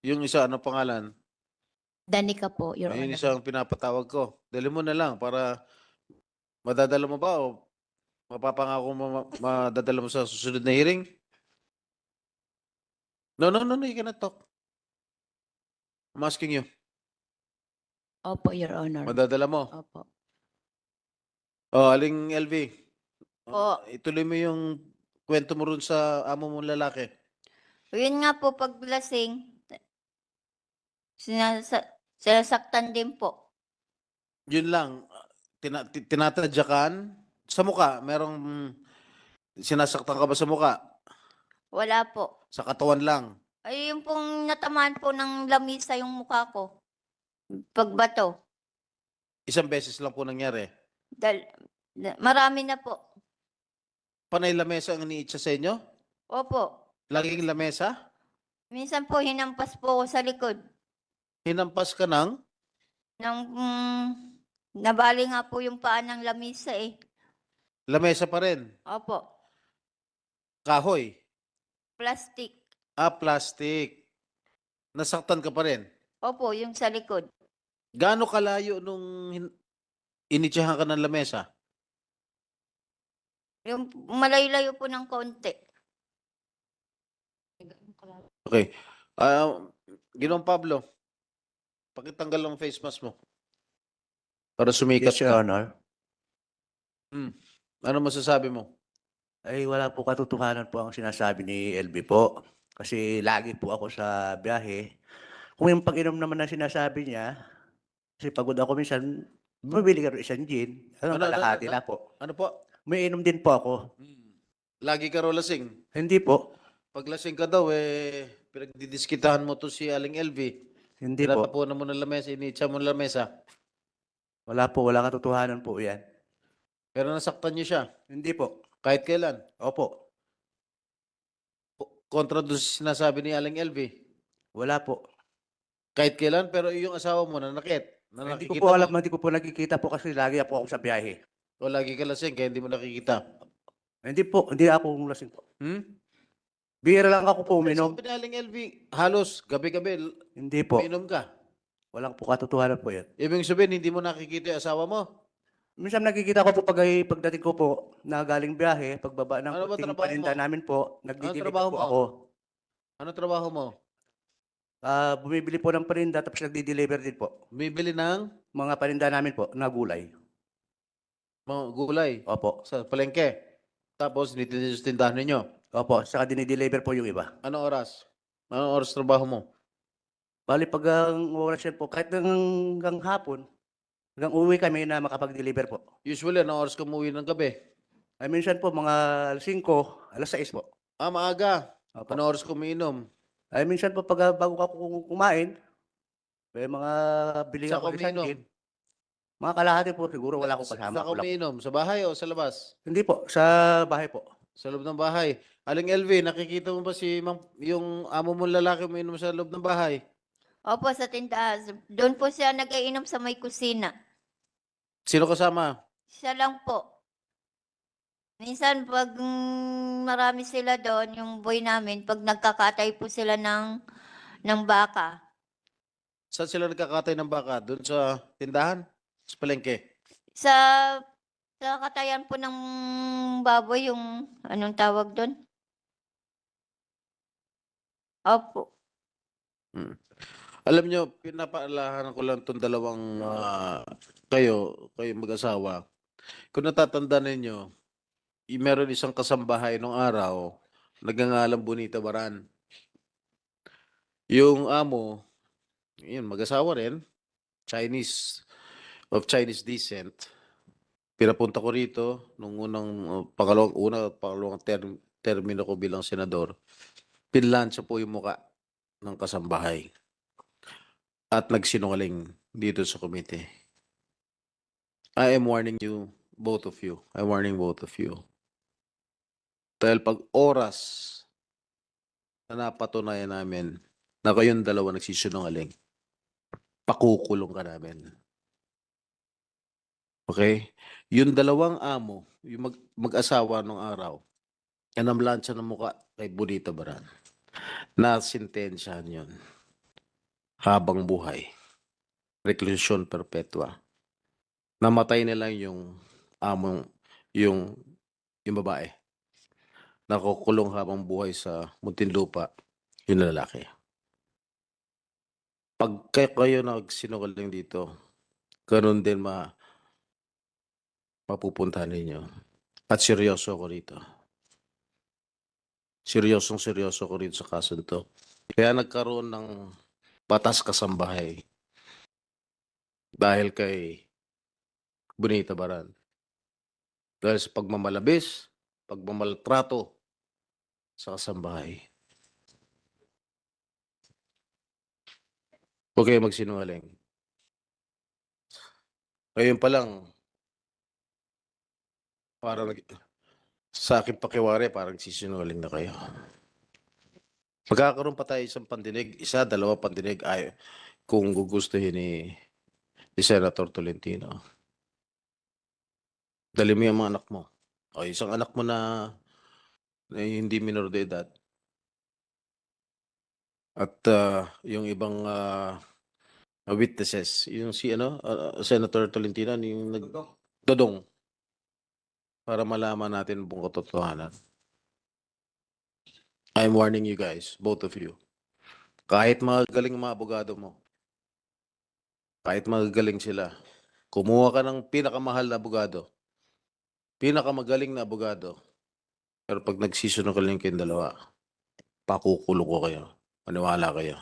Yung isa, ano pangalan? Danica po, Your Ayun Honor. isang pinapatawag ko. Dali mo na lang para madadala mo ba o mapapangako mo madadala mo sa susunod na hearing? No, you cannot talk. I'm asking you. Opo, Your Honor. Madadala mo. Opo. Oh, Aling LV. Po. Ituloy mo yung kwento mo rin sa amo mong lalaki. Yun nga po, pag lasing, sinasaktan din po. Yun lang. Tinatadyakan sa muka. Merong sinasaktan ka ba sa muka? Wala po. Sa katawan lang. Ay, yung pong natamaan po ng lamisa yung mukha ko. Pagbato. Isang beses lang po nangyari. Marami na po. Panay lamesa ang iniitsa sa inyo? Opo. Laging lamesa? Minsan po, hinampas po ako sa likod. Hinampas ka ng? Nabali nga po yung paa ng lamisa eh. Lamesa pa rin. Opo. Kahoy. Plastic. Plastic. Nasaktan ka pa rin. Opo, yung sa likod. Gaano kalayo nung initsahan ka ng lamesa? Yung malayo-layo po ng konti. Okay. Ginoong Pablo, pakitanggal ang face mask mo. Para sumikat Yes, Your ka. Honor. Ano masasabi mo? Ay wala po katotohanan po ang sinasabi ni LB po. Kasi lagi po ako sa biyahe. Kung yung pag-inom naman na sinasabi niya, kasi pagod ako minsan, bumibili ka rin isang gin. Kalahati na po. Ano po? May inom din po ako. Lagi ka raw lasing. Hindi po. Pag lasing ka daw, pinagdidiskitahan mo to si Aling LV. Hindi po. Tinatapunan mo ng lamesa, initsa mo ng lamesa. Wala po. Wala katotohanan po yan. Pero nasaktan niyo siya. Hindi po. Kahit kailan. Opo. Kontra doon sa sinasabi ni Aling LV. Wala po. Kahit kailan, pero yung asawa mo nanakit. Na Hindi ko nakikita po mo. alam, hindi ko po nakikita po kasi lagi po ako sa biyahe. O lagi ka lasing, kaya hindi mo nakikita. Hindi po. Hindi ako lasing po. Bihira lang ako po uminom. Sabi ni Aling LV, halos gabi-gabi, Hindi po. uminom ka. Walang po katotohanan po yan. Ibig sabihin, hindi mo nakikita yung asawa mo. Minsan nakikita ko po pagdating ko po na galing biyahe, pagbaba ng Ano ba puting trabaho paninda mo? namin po, nagdi-deliver trabaho po mo? ako. Ano trabaho mo? Bumibili po ng paninda tapos nagdi-deliver din po. Bibili ng Mga paninda namin po na gulay. mga gulay Opo. sa palengke. Tapos, nitinis tindahan ninyo. Opo, saka dinideliver po yung iba. Anong oras? Anong oras trabaho mo? Bali pag ang oras yan po, kahit hanggang hapon, hanggang uwi kami na makapag-deliver po. Usually, anong oras ka umuwi ng gabi? Ay minsan po mga 5, alas 6 po. Maaga. Opo. Anong oras ka umiinom? Ay minsan po pag bago ako kumain, may mga bili Saan ako ka isang umiinom? gin. Mga kalahati po siguro wala akong kasama. Saan ka umiinom? Sa bahay o sa labas? Hindi po, sa bahay po. Sa loob ng bahay. Aling LV, nakikita mo ba yung amo mong lalaki umiinom sa loob ng bahay? Opo, sa tindahan. Doon po siya nag-iinom sa may kusina. Sino kasama? Siya lang po. Minsan pag marami sila doon, yung boy namin, pag nagkakatay po sila ng baka. Saan sila nagkakatay ng baka? Doon sa tindahan? Sa palengke? Sa katayan po ng baboy, yung anong tawag doon? Opo. Alam nyo, pinapaalahan ko lang itong dalawang kayo mag-asawa. Kung natatandaan ninyo, meron isang kasambahay nung araw, nagngangalang Bonita Baran. Yung amo, yun, mag-asawa rin, of Chinese descent. Pinapunta ko rito nung pangalawang termino ko bilang senador. Pinlansya po yung muka ng kasambahay. At nagsinungaling dito sa komite. I am warning you, both of you. I'm warning both of you. Dahil pag oras na napatunayan namin na kayong dalawa nagsisinungaling, pakukulong ka namin. Okay? Yung dalawang amo, yung mag-asawa nung araw, yan ang lansya ng muka kay Bonita Baran. Nasintensyahan yun. Habang buhay. Reclusion perpetua. Namatay na lang yung among, yung babae. Nakukulong habang buhay sa Muntinlupa, yung lalaki. Pag kayo nagsinungaling dito, ganun din mapupuntahan ninyo. At seryoso ako rito. Seryoso ko rito sa kaso nito. Kaya nagkaroon ng batas kasambahay dahil kay Bonita Baran. Dahil sa pagmamalabis, pagmamaltrato sa kasambahay. Huwag kayo magsinungaling. Ngayon pa lang, parang sa akin pakiwari, parang sisinungaling na kayo. Magkakaroon pa tayo isang pandinig, isa, dalawa pandinig ay kung gugustuhin ni Senator Tolentino. Dali mo yung mga anak mo. O isang anak mo na hindi minor de edad. At yung ibang witnesses, yung si Senator Tolentino, yung Dodong, para malaman natin ang buong katotohanan. I'm warning you guys, both of you. Kahit magagaling mga abogado mo, kahit magagaling sila, kumuha ka ng pinakamahal na abogado, pinakamagaling na abogado, pero pag nagsisunod ka lang kayong dalawa, pakukulong ko kayo. Maniwala kayo.